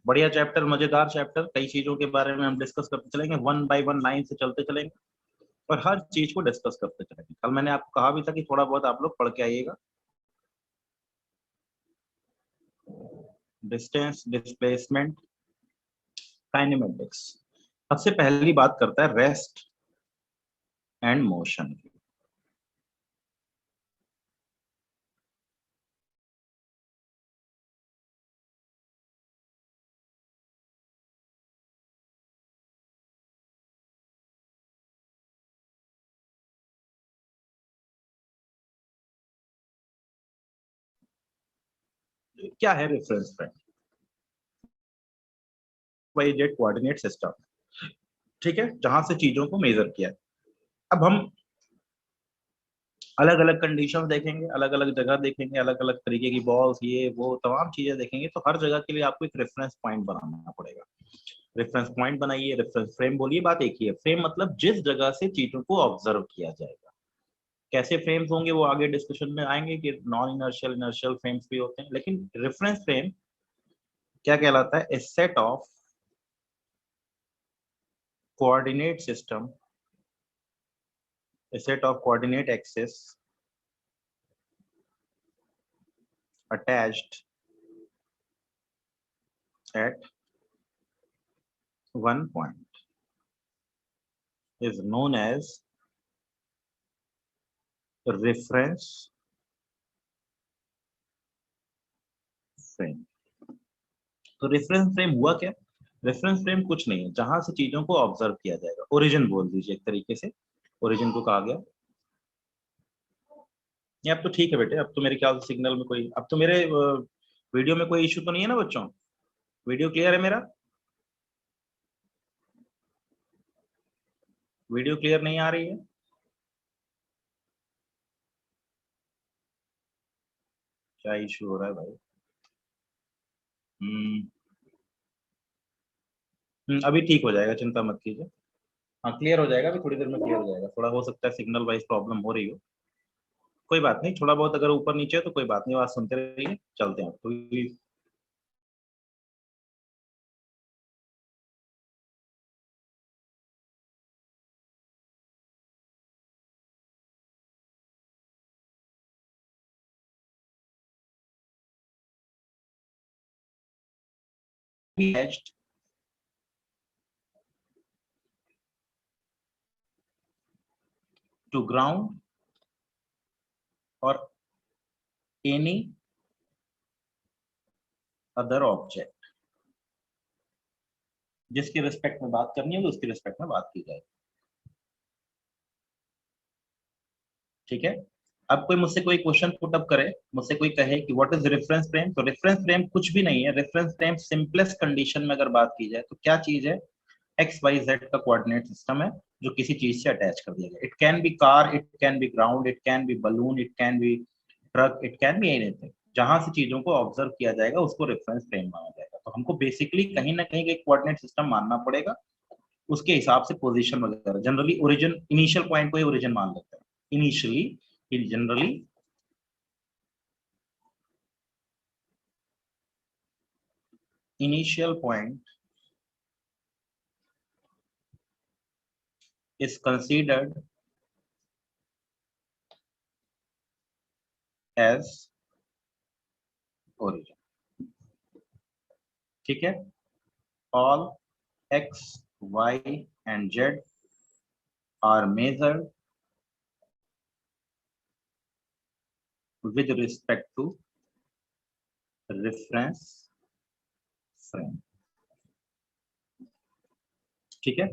बढ़िया चैप्टर, मजेदार चैप्टर, कई चीजों के बारे में हम डिस्कस करते चलेंगे, वन बाय वन लाइन से चलते चलेंगे और हर चीज को डिस्कस करते चलेंगे। कल मैंने आपको कहा भी था कि थोड़ा बहुत आप लोग पढ़ के आइएगा। Distance, displacement, kinematics. सबसे पहली बात करता है रेस्ट एंड मोशन की। क्या है reference frame? Y Z coordinate system, ठीक है, जहां से चीजों को मेजर किया है। अब हम अलग अलग कंडीशन देखेंगे, अलग अलग जगह देखेंगे, अलग अलग तरीके की बॉल्स, ये वो तमाम चीजें देखेंगे, तो हर जगह के लिए आपको एक रेफरेंस पॉइंट बनाना पड़ेगा। रेफरेंस पॉइंट बनाइए, रेफरेंस फ्रेम बोलिए, बात एक ही है। फ्रेम मतलब जिस जगह से चीजों को ऑब्जर्व किया जाएगा। कैसे फ्रेम्स होंगे वो आगे डिस्कशन में आएंगे कि नॉन इनर्शियल, इनर्शियल फ्रेम्स भी होते हैं, लेकिन रेफरेंस फ्रेम क्या कहलाता है? A set of coordinate system, a set of coordinate axes attached at one point is known as reference frame। तो रेफरेंस फ्रेम हुआ क्या? रेफरेंस फ्रेम कुछ नहीं है, जहां से चीजों को ऑब्जर्व किया जाएगा। ओरिजिन बोल दीजिए एक तरीके से, ओरिजिन को कहा गया। ये अब तो ठीक है बेटे, अब तो मेरे ख्याल से सिग्नल में कोई, अब तो मेरे वीडियो में कोई इशू तो नहीं है ना बच्चों? वीडियो क्लियर है मेरा? वीडियो क्लियर नहीं आ रही है? क्या इशू हो रहा है भाई? हम्म अभी ठीक हो जाएगा, चिंता मत कीजिए। हाँ क्लियर हो जाएगा, अभी थोड़ी देर में क्लियर हो जाएगा। थोड़ा हो सकता है सिग्नल वाइज प्रॉब्लम हो रही हो, कोई बात नहीं। थोड़ा बहुत अगर ऊपर नीचे है तो कोई बात नहीं, आवाज सुनते रहिए, चलते हैं तो। टू ग्राउंड और एनी अदर ऑब्जेक्ट, जिसके रिस्पेक्ट में बात करनी है तो उसके रिस्पेक्ट में बात की जाए, ठीक है। अब कोई मुझसे कोई क्वेश्चन पुट अप करे, मुझसे कोई कहे कि व्हाट इज रेफरेंस फ्रेम, तो रेफरेंस फ्रेम कुछ भी नहीं है। रेफरेंस फ्रेम सिंपलेस्ट कंडीशन में अगर बात की जाए तो क्या चीज है? एक्स वाई जेड का कोऑर्डिनेट सिस्टम है जो किसी चीज से अटैच कर दिया गया। It can be car, it can be ground, it can be balloon, it can be truck, it can be anything. जहां से चीजों को ऑब्जर्व किया जाएगा उसको रेफरेंस फ्रेम माना जाएगा। तो हमको बेसिकली कहीं ना कहीं एक कोऑर्डिनेट सिस्टम मानना पड़ेगा, उसके हिसाब से पोजीशन वगैरह। जनरली ओरिजिन, इनिशियल पॉइंट को ही ओरिजिन मान लेते हैं initially, generally initial point is considered as origin, ठीक है। all x, y and z are measured with respect to reference frame, ठीक है।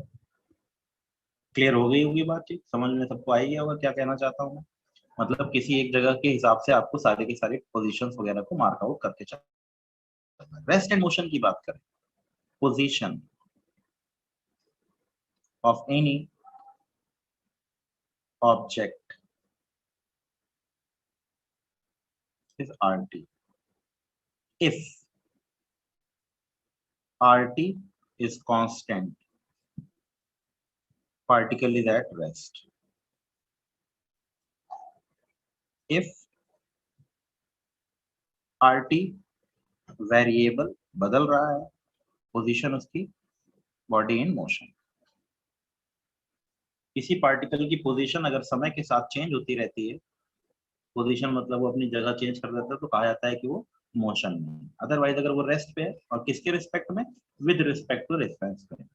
क्लियर हो गई होगी बात? ठीक, समझ में सबको आई गया होगा क्या कहना चाहता हूँ मैं। मतलब किसी एक जगह के हिसाब से आपको सारे के सारे पोजीशंस वगैरह को मार्क आउट करके चलना है। रेस्ट एंड मोशन की बात करें, position of any object is RT if RT is constant, particle is at rest. If RT variable बदल रहा है, पोजीशन उसकी बॉडी इन मोशन। किसी पार्टिकल की पोजीशन अगर समय के साथ चेंज होती रहती है, पोजीशन मतलब वो अपनी जगह चेंज कर देता है, तो कहा जाता है कि वो मोशन में है। अदरवाइज अगर वो रेस्ट पे है, और किसके रिस्पेक्ट में, with respect to reference frame,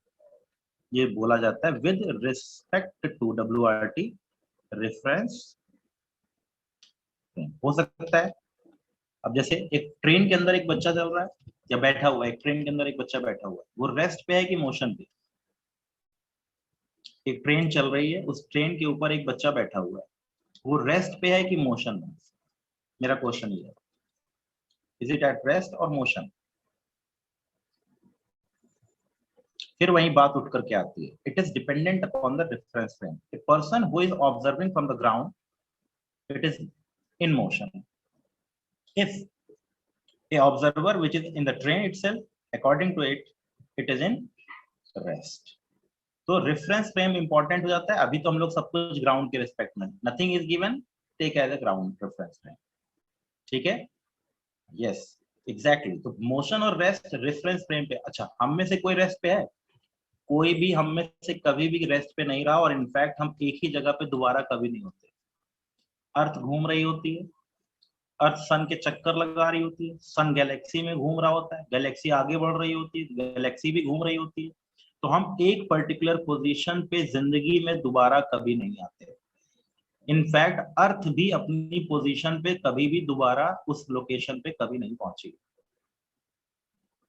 ये बोला जाता है with respect to WRT reference frame. हो सकता है अब जैसे एक ट्रेन के अंदर एक बच्चा चल रहा है या बैठा हुआ है, एक ट्रेन के अंदर एक बच्चा बैठा हुआ है, वो रेस्ट पे है कि मोशन पे? एक ट्रेन चल रही है, उस ट्रेन के ऊपर एक बच्चा बैठा हुआ है, वो रेस्ट पे है कि मोशन में? मेरा क्वेश्चन ये है, इज इट एट रेस्ट और मोशन? फिर वही बात उठ करके आती है, it is dependent upon the reference frame. A person who is observing from the ground, it is in motion. If a observer which is in the train itself, according to it, it is in rest. तो reference frame important हो जाता है। अभी तो हम लोग सब कुछ ग्राउंड के रिस्पेक्ट में, nothing is given, take as a ground reference frame. ठीक है, यस एग्जैक्टली। तो मोशन और रेस्ट रेफरेंस फ्रेम पे। अच्छा, हम में से कोई रेस्ट पे है? कोई भी हम में से कभी भी रेस्ट पे नहीं रहा, और इनफैक्ट हम एक ही जगह पे दोबारा कभी नहीं होते। अर्थ घूम रही होती है, अर्थ सन के चक्कर लगा रही होती है, सन गैलेक्सी में घूम रहा होता है, गैलेक्सी आगे बढ़ रही होती है, गैलेक्सी भी घूम रही होती है। तो हम एक पर्टिकुलर पोजीशन पे जिंदगी में दोबारा कभी नहीं आते। इनफैक्ट अर्थ भी अपनी पोजीशन पे कभी भी दोबारा उस लोकेशन पे कभी नहीं पहुंची।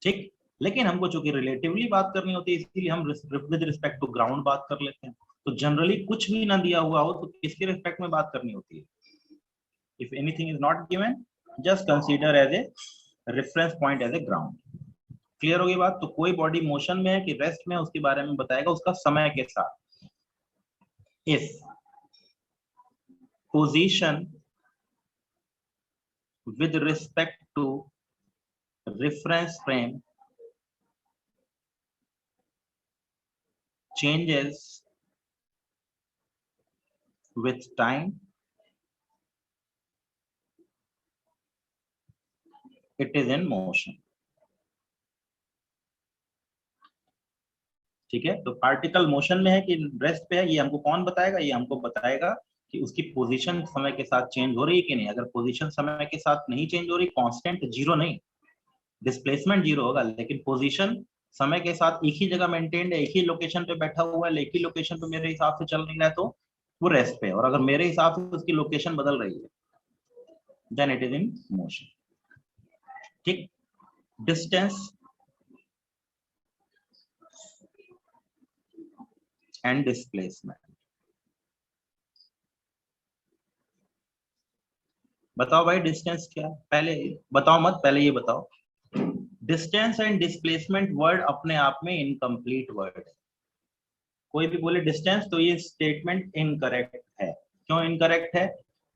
ठीक, लेकिन हमको चूंकि रिलेटिवली बात करनी होती है, इसीलिए हम विद रिस्पेक्ट टू ग्राउंड बात कर लेते हैं। तो जनरली कुछ भी ना दिया हुआ हो तो किसके रिस्पेक्ट में बात करनी होती है? If anything is not given, just consider as a reference point as a ground. Clear होगी बात? तो कोई बॉडी मोशन में है कि रेस्ट में है, उसके बारे में बताएगा उसका समय के साथ। If position with respect to reference frame changes with time, it is in motion. ठीक है, तो पार्टिकल मोशन में है कि रेस्ट पे है, ये हमको कौन बताएगा? ये हमको बताएगा कि उसकी पोजीशन समय के साथ चेंज हो रही है कि नहीं। अगर पोजीशन समय के साथ नहीं चेंज हो रही, कांस्टेंट जीरो नहीं, डिस्प्लेसमेंट जीरो होगा, लेकिन पोजीशन समय के साथ एक ही जगह मेंटेन्ड है, एक ही लोकेशन पे बैठा हुआ है, एक ही लोकेशन पे मेरे हिसाब से चल नहीं रहा है, तो वो रेस्ट पे है। और अगर मेरे हिसाब से उसकी लोकेशन बदल रही है, then it is in motion. ठीक, डिस्टेंस एंड डिस्प्लेसमेंट। बताओ भाई, डिस्टेंस क्या है? पहले बताओ मत, पहले ये बताओ। डिस्टेंस एंड डिस्प्लेसमेंट वर्ड अपने आप में इनकम्प्लीट वर्ड है। कोई भी बोले डिस्टेंस तो ये स्टेटमेंट इनकरेक्ट है। क्यों इनकरेक्ट है?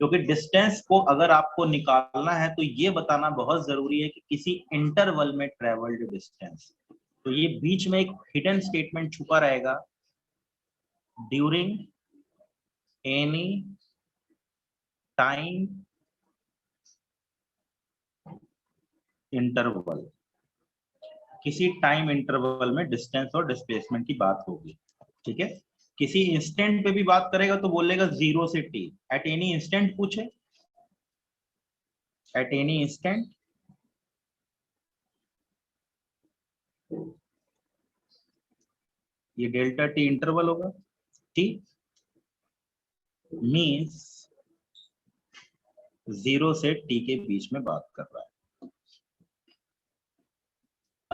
क्योंकि डिस्टेंस को अगर आपको निकालना है तो ये बताना बहुत जरूरी है कि किसी इंटरवल में ट्रेवल्ड डिस्टेंस। तो ये बीच में एक हिडन स्टेटमेंट छुपा रहेगा, ड्यूरिंग एनी टाइम इंटरवल। किसी टाइम इंटरवल में डिस्टेंस और डिस्प्लेसमेंट की बात होगी। ठीक है, किसी इंस्टेंट पे भी बात करेगा तो बोलेगा 0 से t, एट एनी इंस्टेंट पूछे, एट एनी इंस्टेंट, ये डेल्टा t इंटरवल होगा। t मींस 0 से t के बीच में बात कर रहा है।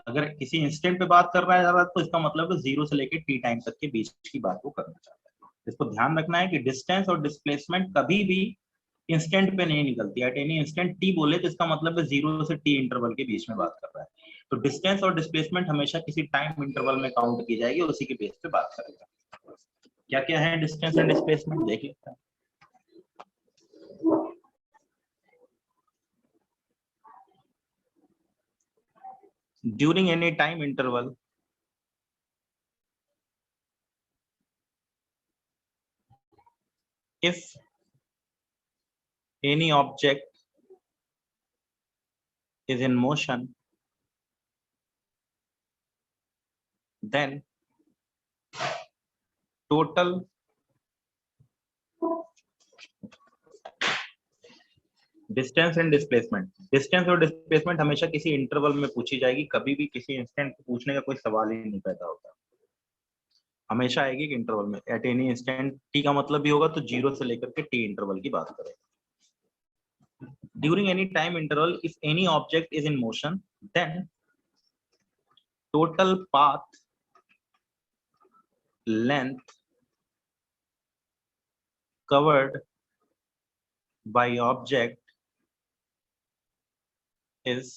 अगर किसी इंस्टेंट पे बात कर रहा है तो इसका मतलब है 0 से लेकर t टाइम तक के बीच की बात को करना चाहता है। इसको ध्यान रखना है कि डिस्टेंस और डिस्प्लेसमेंट कभी भी इंस्टेंट पे नहीं निकलती। एट एनी इंस्टेंट t बोले तो इसका मतलब है 0 से t इंटरवल के बीच में बात कर रहा है। तो डिस्टेंस और डिस्प्लेसमेंट हमेशा किसी टाइम इंटरवल में काउंट की जाएगी, उसी के बेस पे बात करेगा। क्या क्या है डिस्टेंस एंड डिस्प्लेसमेंट, देख लेते हैं। During any time interval, if any object is in motion, then total distance and displacement. Distance और डिस्प्लेसमेंट हमेशा किसी इंटरवल में पूछी जाएगी, कभी भी किसी इंस्टेंट पूछने का कोई सवाल ही नहीं पैदा होता, हमेशा आएगी कि इंटरवल में। एट एनी इंस्टेंट, टी का मतलब भी होगा तो 0 से लेकर के टी इंटरवल की बात करें। During any time interval if any object is in motion then total path length covered by object is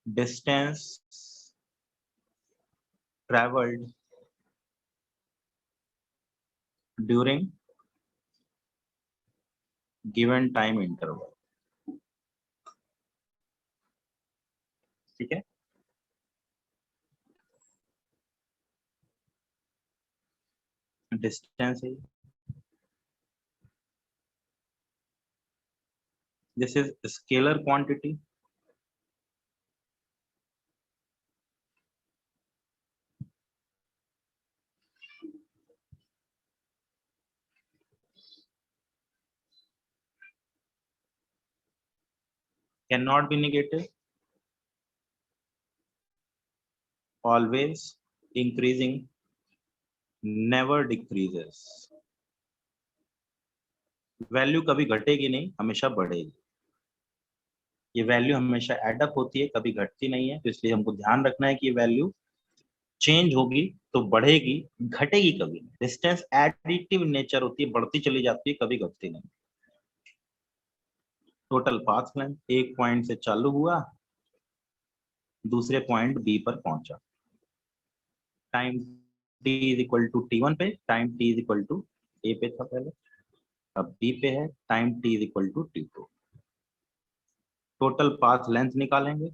distance traveled during given time interval। ठीक है, डिस्टेंस है, this is scalar quantity, cannot be negative, always increasing, never decreases। Value कभी घटेगी नहीं, हमेशा बढ़ेगी। ये value हमेशा एड अप होती है, कभी घटती नहीं है, तो इसलिए हमको ध्यान रखना है कि ये वैल्यू चेंज होगी तो बढ़ेगी, घटेगी कभी नहीं। डिस्टेंस एडिटिव नेचर होती है, बढ़ती चली जाती है, कभी घटती नहीं। टोटल पाथ लेंथ, एक पॉइंट से चालू हुआ, दूसरे पॉइंट बी पर पहुंचा, time t is equal to t1 पे, time t is equal to a पे था पहले, अब b पे है, time t is equal to t2। Total path length निकालेंगे,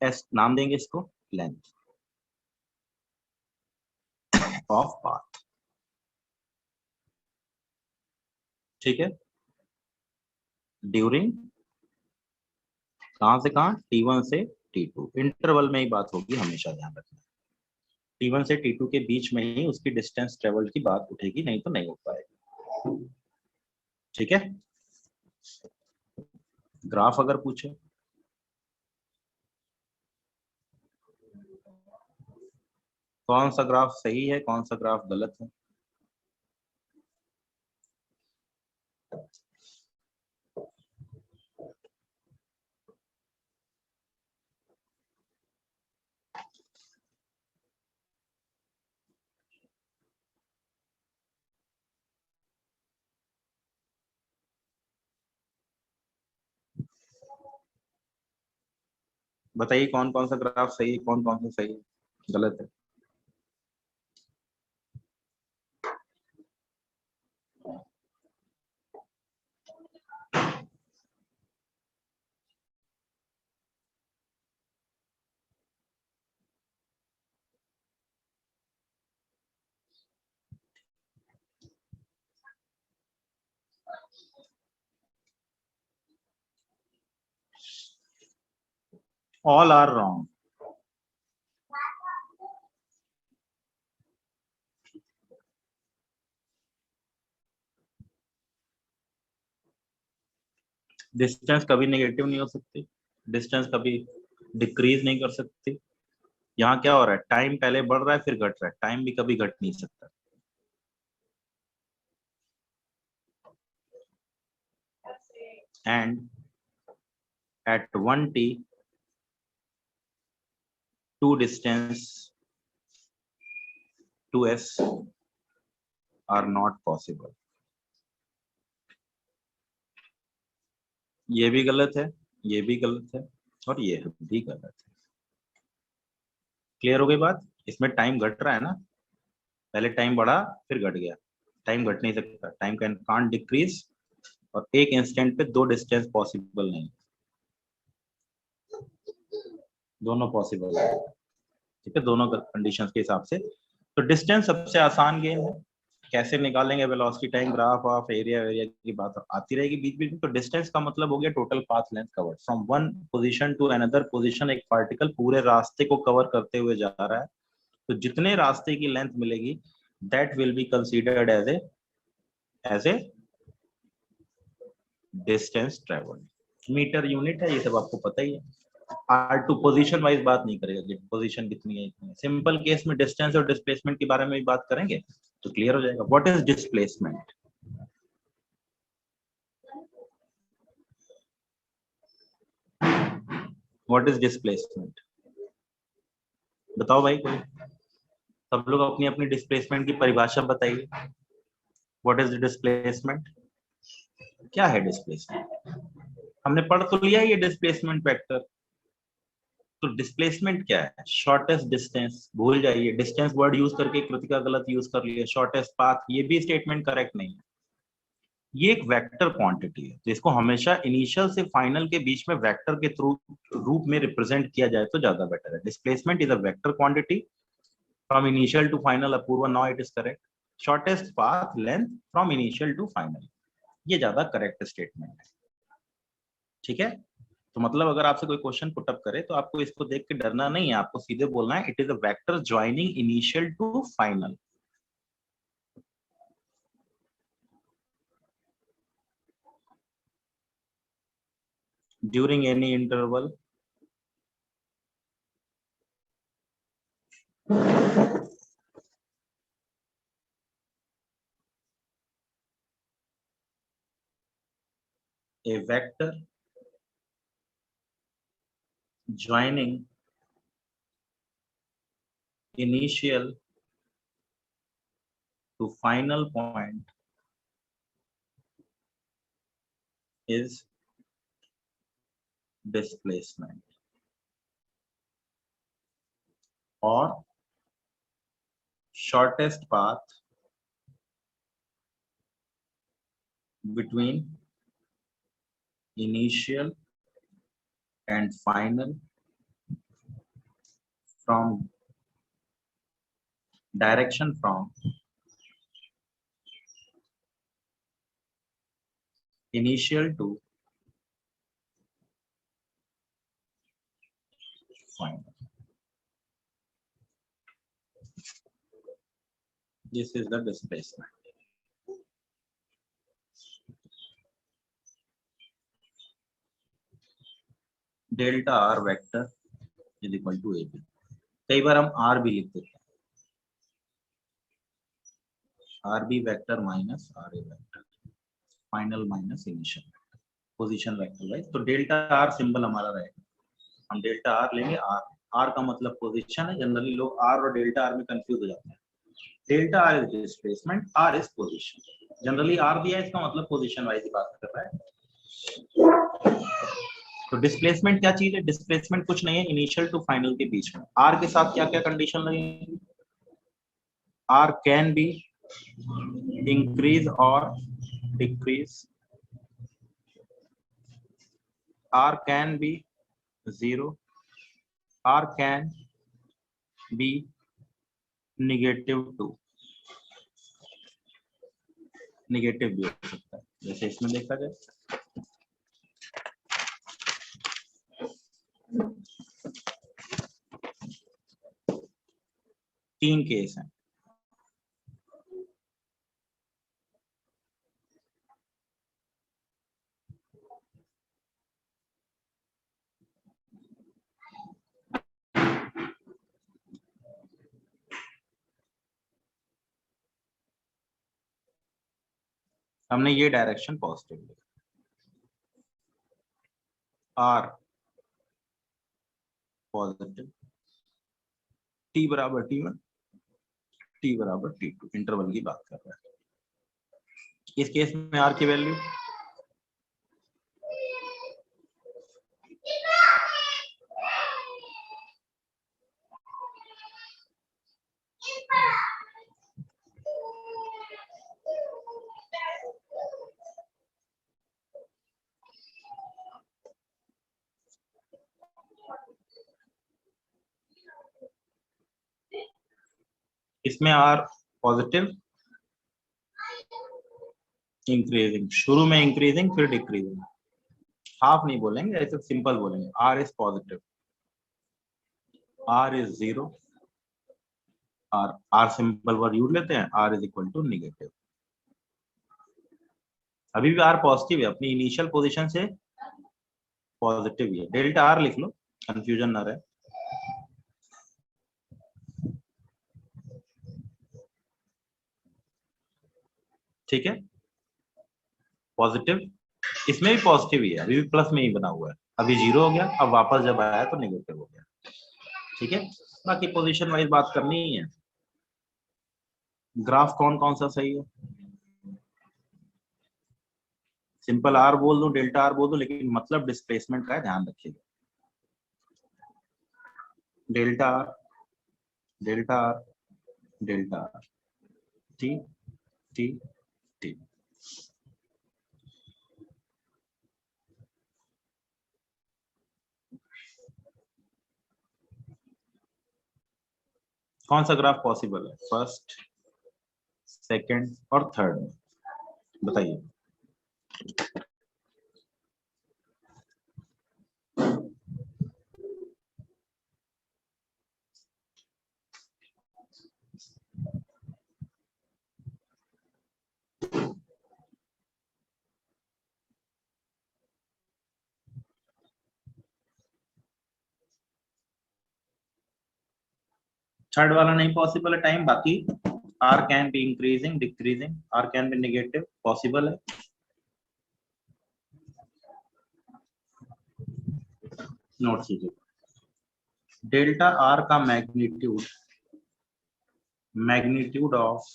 s नाम देंगे इसको, लेंथ ऑफ पाथ। ठीक है, ड्यूरिंग कहां से कहां, t1 से t2, इंटरवल में ही बात होगी, हमेशा ध्यान रखना। t1 से t2 के बीच में ही उसकी डिस्टेंस ट्रेवल की बात उठेगी, नहीं तो नहीं हो पाएगी। ठीक है, ग्राफ अगर पूछे, कौन सा ग्राफ सही है, कौन सा ग्राफ गलत है? बताइए कौन कौन सा ग्राफ सही है, कौन कौन सा सही है, गलत है? All are wrong. डिस्टेंस कभी नेगेटिव नहीं हो सकती, डिस्टेंस कभी डिक्रीज नहीं कर सकती। यहाँ क्या हो रहा है, टाइम पहले बढ़ रहा है फिर घट रहा है, टाइम भी कभी घट नहीं सकता। And at 1t two distance 2s are not possible। ये भी गलत है, ये भी गलत है, और ये भी गलत है। क्लियर हो गई बात? इसमें टाइम घट रहा है ना, पहले टाइम बढ़ा फिर घट गया, टाइम घट नहीं सकता, टाइम कैन कांट डिक्रीज, और एक इंस्टेंट पे दो डिस्टेंस पॉसिबल नहीं, दोनों पॉसिबल है। ठीक है, दोनों कंडीशंस के हिसाब से। तो डिस्टेंस सबसे आसान गेम है, कैसे निकालेंगे velocity time graph of area area की बात आती रहेगी बीच बीच में। तो डिस्टेंस का मतलब हो गया total path length covered from one position to another position. एक पार्टिकल पूरे रास्ते को कवर करते हुए जा रहा है, तो जितने रास्ते की लेंथ मिलेगी that will be considered as a distance travelled. Metre unit है, ये सब आपको पता ही है। R2 पोजीशन वाइज बात नहीं करेगा कि पोजीशन कितनी है इतनी है। सिंपल केस में डिस्टेंस और डिस्प्लेसमेंट के बारे में भी बात करेंगे तो क्लियर हो जाएगा। What is displacement? What is displacement? बताओ भाई कोई, सब लोग अपनी अपनी डिस्प्लेसमेंट की परिभाषा बताइए। What is displacement? क्या है डिस्प्लेसमेंट? हमने पढ़ तो लिया ये डिस्प्लेसमेंट वेक्टर। तो डिस्प्लेसमेंट क्या है? Shortest distance. भूल जाइए, डिस्टेंस वर्ड यूज करके कृतिका गलत यूज कर लिया। शॉर्टेस्ट पाथ, ये भी स्टेटमेंट करेक्ट नहीं है। ये एक वेक्टर क्वांटिटी है, तो इसको हमेशा इनिशियल से फाइनल के बीच में वेक्टर के थ्रू रूप में रिप्रेजेंट किया जाए तो ज्यादा बेटर है। Displacement is a vector quantity from initial to final. Apoorva, now it is correct. Shortest path length from initial to final, ये ज्यादा करेक्ट स्टेटमेंट है। ठीक है, तो मतलब अगर आपसे कोई क्वेश्चन पुटअप करे तो आपको इसको देख के डरना नहीं है, आपको सीधे बोलना है it is a vector joining initial to final. During any interval a vector joining initial to final point is displacement, or shortest path between initial and final from direction from initial to final. This is the displacement. Delta R vector is equal to AB. कई बार हम R भी लिख देते हैं, RB vector minus RA vector, final minus initial position vector wise. तो delta R symbol हमारा रहेगा, हम डेल्टा R लेंगे। R का मतलब पोजीशन है। जनरली लोग R और डेल्टा R में कंफ्यूज हो जाते हैं। Delta R is displacement, R is position. Generally R दिया है, इसका मतलब पोजीशन वाइज बात कर रहा है। तो डिस्प्लेसमेंट क्या चीज है? डिस्प्लेसमेंट कुछ नहीं है, इनिशियल टू फाइनल के बीच में। R के साथ क्या क्या कंडीशन लगेगी? R कैन बी इंक्रीज और decrease, R can be 0, R can be -2, negative भी हो सकता है, जैसे इसमें देखा जाए। तीन केस हैं। हमने ये डायरेक्शन पॉजिटिव लिखा, R पॉजिटिव, T बराबर T1, T बराबर T2, इंटरवल की बात कर रहा है। इस केस में R की वैल्यू इसमें R पॉजिटिव इंक्रीजिंग, शुरू में इंक्रीजिंग फिर डिक्रीजिंग, हाफ नहीं बोलेंगे, ऐसे सिंपल बोलेंगे। R is positive, r is zero, r simple word use लेते हैं, r is equal to negative. अभी भी आर पॉजिटिव है, अपनी इनिशियल पोजीशन से पॉजिटिव ही है। डेल्टा आर लिख लो, कंफ्यूजन ना रहे। ठीक है, पॉजिटिव, इसमें भी पॉजिटिव ही है, अभी भी प्लस में ही बना हुआ है, अभी जीरो हो गया, अब वापस जब आया तो नेगेटिव हो गया। ठीक है, बाकी पोजीशन वाइज बात करनी ही है। ग्राफ कौन कौन सा सही है? सिंपल आर बोल दो, डेल्टा आर बोल दो, लेकिन मतलब डिस्प्लेसमेंट का है, ध्यान रखिएगा। Delta r, delta r, delta r, t t t. कौन सा ग्राफ पॉसिबल है फर्स्ट, सेकंड और थर्ड में, बताइए। थर्ड वाला नहीं पॉसिबल है टाइम, बाकी r can be increasing decreasing, r can be negative, possible है। नोट कीजिए, डेल्टा आर का magnitude, magnitude of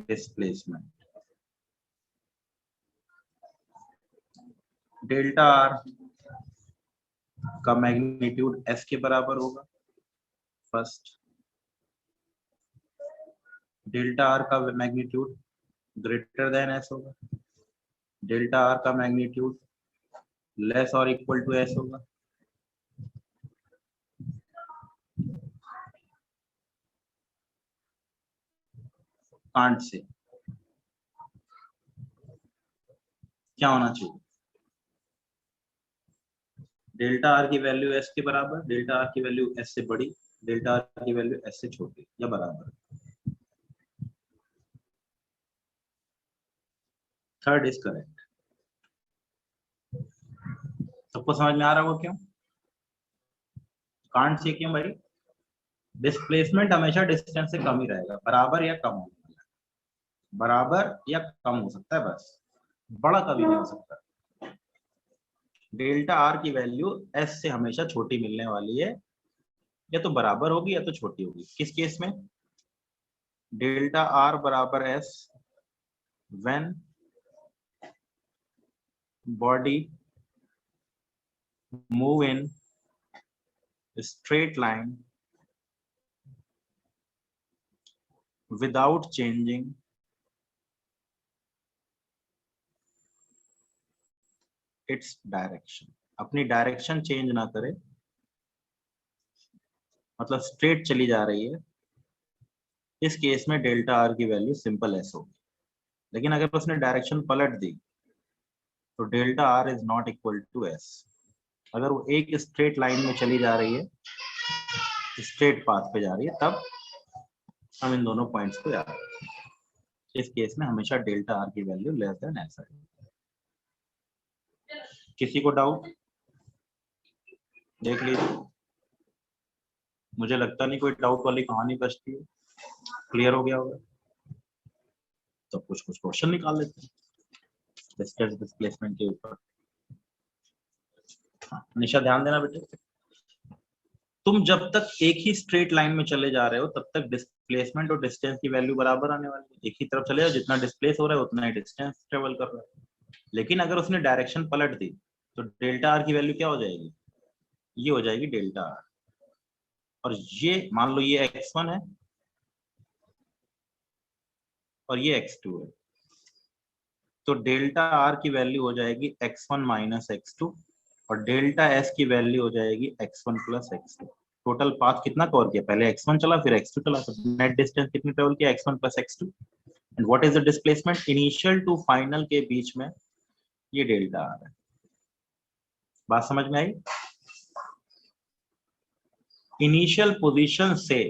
displacement, delta r का मैग्नीट्यूड एस के बराबर होगा फर्स्ट, डेल्टा आर का मैग्नीट्यूड ग्रेटर देन एस होगा, डेल्टा आर का मैग्नीट्यूड लेस और इक्वल टू एस होगा। कांट से क्या होना चाहिए, डेल्टा आर की वैल्यू एस के बराबर, डेल्टा आर की वैल्यू एस से बड़ी, डेल्टा आर की वैल्यू एस से छोटी या बराबर। Third is correct. सबको समझ में आ रहा होगा क्यों? कांट से क्यों भाई? डिस्प्लेसमेंट हमेशा डिस्टेंस से कम ही रहेगा, बराबर या कम होने वाला है, बराबर या कम हो सकता है बस, बड़ा कभी नहीं हो सकता। डेल्टा आर की वैल्यू एस से हमेशा छोटी मिलने वाली है, या तो बराबर होगी या तो छोटी होगी। किस केस में? डेल्टा आर बराबर S when body move in straight line without changing its direction, अपनी डायरेक्शन चेंज ना करे, मतलब स्ट्रेट चली जा रही है, इस केस में डेल्टा आर की वैल्यू सिंपल एस होगी। लेकिन अगर उसने डायरेक्शन पलट दी तो delta r is not equal to s. अगर वो एक स्ट्रेट लाइन में चली जा रही है, स्ट्रेट पाथ पे जा रही है, तब हम इन दोनों पॉइंट्स को याद रखें। इस केस में हमेशा डेल्टा आर की वैल्यू लेस देन एस है। किसी को डाउट? देख लीजिए, मुझे लगता नहीं कोई डाउट वाली कहानी बचती है, क्लियर हो गया होगा। तो कुछ कुछ क्वेश्चन निकाल लेते हैं डिस्टेंस डिस्प्लेसमेंट के ऊपर। निशा ध्यान देना बेटे, तुम जब तक एक ही स्ट्रेट लाइन में चले जा रहे हो तब तक डिस्प्लेसमेंट और डिस्टेंस की वैल्यू बराबर आने वाली है। एक ही तरफ चले जाओ, जितना डिस्प्लेस हो रहा है उतना ही डिस्टेंस ट्रेवल कर रहा है। लेकिन अगर उसने डायरेक्शन पलट दी तो डेल्टा आर की वैल्यू क्या हो जाएगी? ये हो जाएगी डेल्टा आर, और ये मान लो ये x1 है और ये x2 है, तो डेल्टा आर की वैल्यू हो जाएगी x1 माइनस x2, और डेल्टा एस की वैल्यू हो जाएगी x1 plus x2। Total path कितना कवर किया, पहले x1 चला फिर x2 चला, तो नेट डिस्टेंस कितनी ट्रेवल किया, x1 plus x2। And what is the displacement initial to final के बीच में, ये डेल्टा आ रहा है। बात समझ में आई? इनिशियल पोजीशन से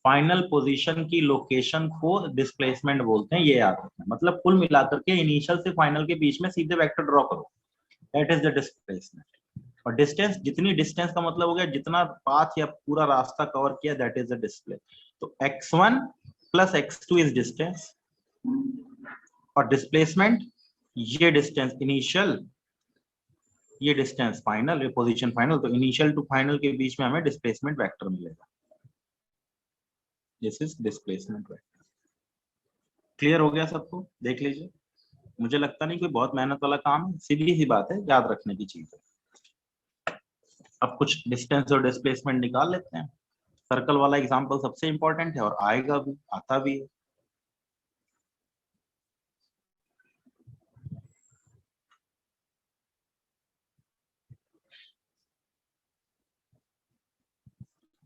फाइनल पोजीशन की लोकेशन को डिस्प्लेसमेंट बोलते हैं, ये याद रखना। मतलब कुल मिलाकर के इनिशियल से फाइनल के बीच में सीधे वेक्टर ड्रॉ करो, दैट इज द डिस्प्लेसमेंट। और डिस्टेंस, जितनी डिस्टेंस का मतलब हो गया जितना पाथ या पूरा रास्ता कवर किया, दैट इज द डिस्प्ले। तो x1 plus x2 is distance, और डिस्प्लेसमेंट ये डिस्टेंस इनिशियल, ये डिस्टेंस फाइनल, ये पोजीशन फाइनल। तो इनिशियल टू फाइनल के बीच में हमें डिस्प्लेसमेंट वेक्टर मिलेगा। This is displacement vector. Clear हो गया सबको? देख लीजिए, मुझे लगता नहीं कोई बहुत मेहनत वाला काम है, सीधी सी बात है, याद रखने की चीज है। अब कुछ डिस्टेंस और डिस्प्लेसमेंट निकाल लेते हैं। सर्कल वाला एग्जांपल सबसे इंपॉर्टेंट है और आएगा भी, आता भी है।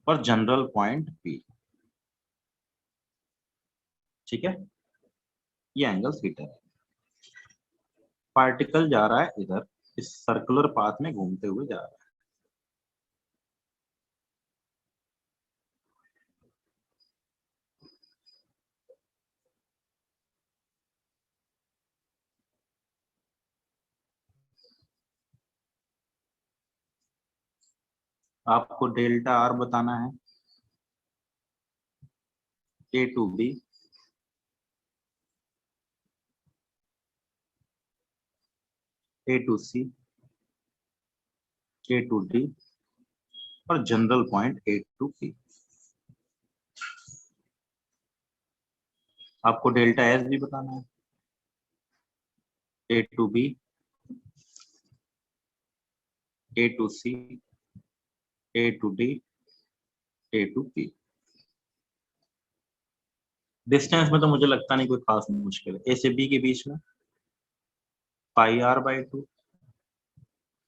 और जनरल पॉइंट P, ठीक है, ये एंगल थीटा है। पार्टिकल जा रहा है इधर, इस सर्कुलर पाथ में घूमते हुए जा रहा है। आपको डेल्टा आर बताना है, A to B, A to C, A to D, और general point A to P. आपको डेल्टा एस भी बताना है, A to B, A to C, A to D, A to P. Distance में तो मुझे लगता नहीं कोई खास मुश्किल है। ए से बी के बीच में pi R by two,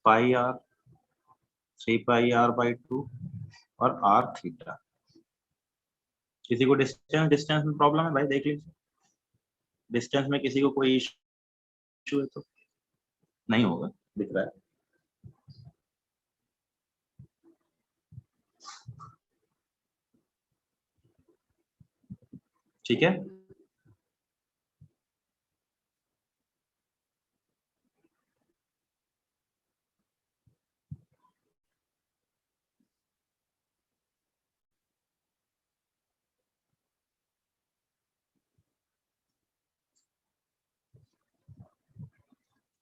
pi R, 3 pi r/2 और आर थीटा। किसी को डिस्टेंस डिस्टेंस में प्रॉब्लम है भाई, देख लीजिए। डिस्टेंस में किसी को कोई इशू है तो? नहीं होगा, दिख रहा है। ठीक है,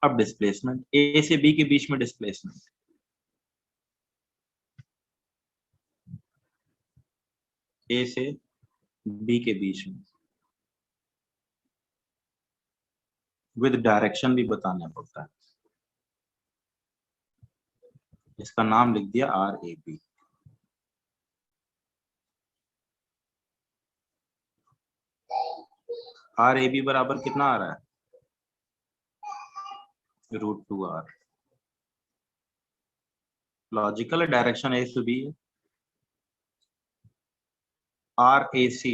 अब डिस्प्लेसमेंट ए से बी के बीच में, डिस्प्लेसमेंट ए से बी के बीच में विद डायरेक्शन भी बताना पड़ता है। इसका नाम लिख दिया r A B. Are A B बराबर कितना आ रहा है, √2r। लॉजिकल डायरेक्शन ए से बी है। Are A C,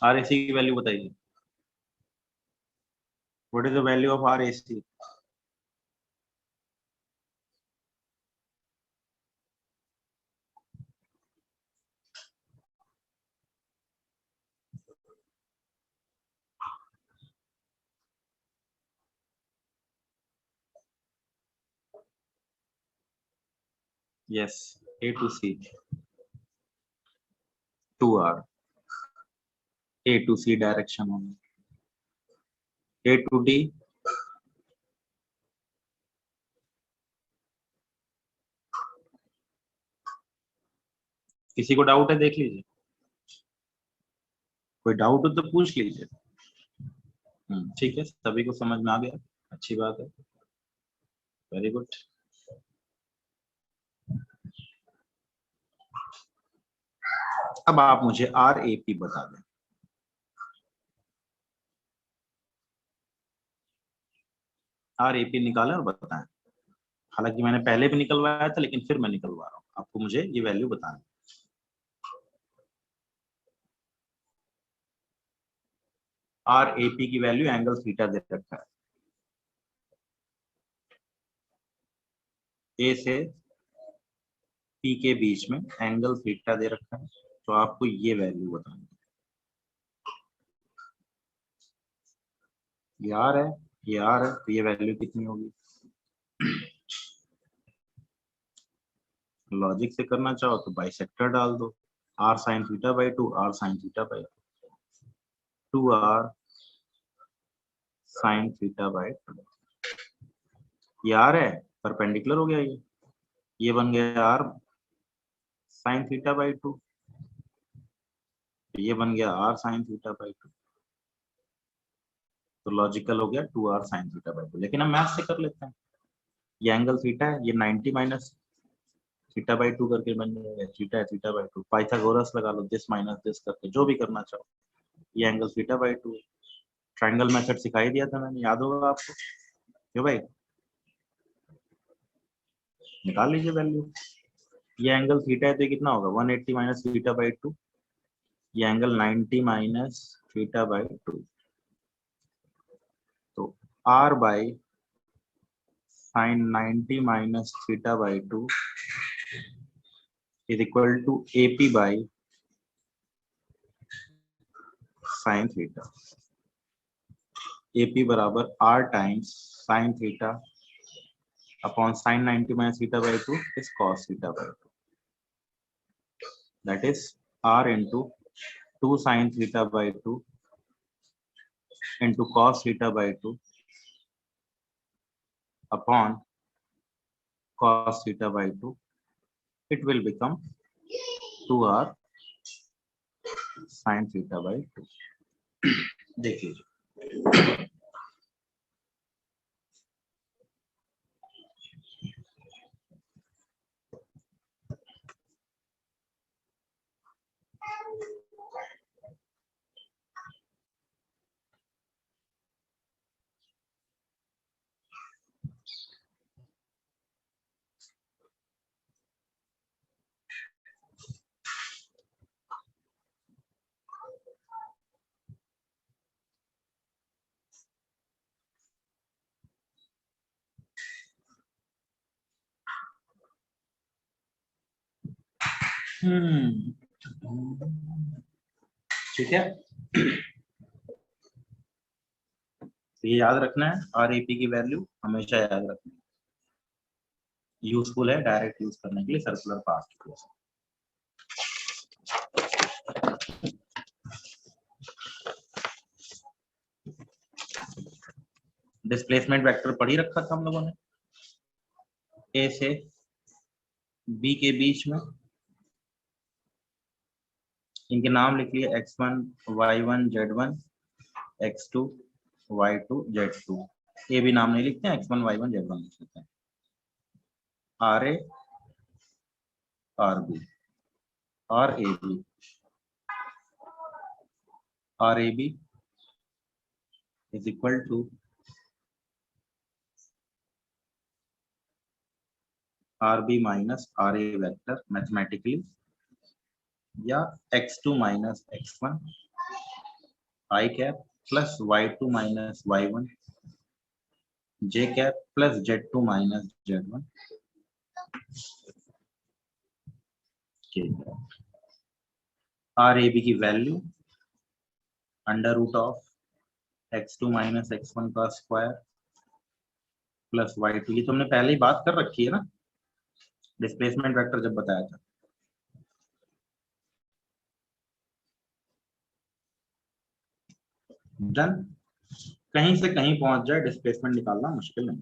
are A सी की वैल्यू बताइए। What is the value of r A C? Yes, A to C 2r, A to C direction होगी, A to D किसी को डाउट है देख लीजिए, कोई डाउट हो तो पूछ लीजिए। ठीक है, सभी को समझ में आ गया, अच्छी बात है, वेरी गुड। अब आप मुझे आर ए पी बता दें। आर ए पी निकालें और बताएं। हालांकि मैंने पहले भी निकलवाया था, लेकिन फिर मैं निकलवा रहा हूँ, आपको मुझे ये वैल्यू बताना है। आर ए पी की वैल्यू एंगल थीटा दे रखा है, ए से पी के बीच में एंगल थीटा दे रखा है, तो आपको ये वैल्यू बतानी है। ये आर है, ये आर है, तो ये वैल्यू कितनी होगी? लॉजिक से करना चाहो तो बाइसेक्टर डाल दो, r sine theta by two, r sine theta by two, r sine theta by two. ये आर है, परपेंडिकुलर हो गया ये बन गया r sine theta by two, ये बन गया r sine theta by two. तो लॉजिकल हो गया two r sine theta by two. लेकिन हम मैथ से कर लेते हैं। ये एंगल थीटा है, ये 90 माइनस थीटा बाई टू करके बन जाएगा, थीटा है थीटा बाई टू, पाइथागोरस लगा लो, दिस माइनस दिस करके, जो भी करना चाहो। ये angle theta by to, triangle method सिखाई दिया था मैंने, याद होगा आपको? क्यों भाई, निकाल लीजिए वैल्यू। ये एंगल थीटा है तो कितना होगा? 180 माइनस थीटा बाई टू, ये angle 90 minus theta by two, तो r by sine 90 minus theta by two is equal to AP by sine theta. AP बराबर r times sine theta upon sine 90 minus theta by two is cos theta by two, that is r into 2 sine theta by two into cos theta by two upon cos theta by 2, it will become 2r sin theta by 2। देख लीजिए। ठीक है, तो ये याद रखना है, are AP की वैल्यू हमेशा याद रखना है, यूजफुल है डायरेक्ट यूज करने के लिए सर्कुलर पाथ की वजह से। डिस्प्लेसमेंट वेक्टर पढ़ ही रखा था हम लोगों ने, ए से बी के बीच में, इनके नाम लिख लिए x1 y1 z1 x2 y2 z2। ये भी नाम नहीं लिखते हैं, x1 y1 z1 लिख लेते हैं। R A R B, are A B, are A B is equal to R B minus R A vector mathematically, या x2 minus x1 I cap plus y2 minus y1 J cap plus z2 minus z1 K. R A B की value under root of x2 minus x1 का square plus y2, ये तो हमने पहले ही बात कर रखी है ना डिस्प्लेसमेंट वेक्टर जब बताया था। डन, कहीं से कहीं पहुंच जाए, डिस्प्लेसमेंट निकालना मुश्किल नहीं।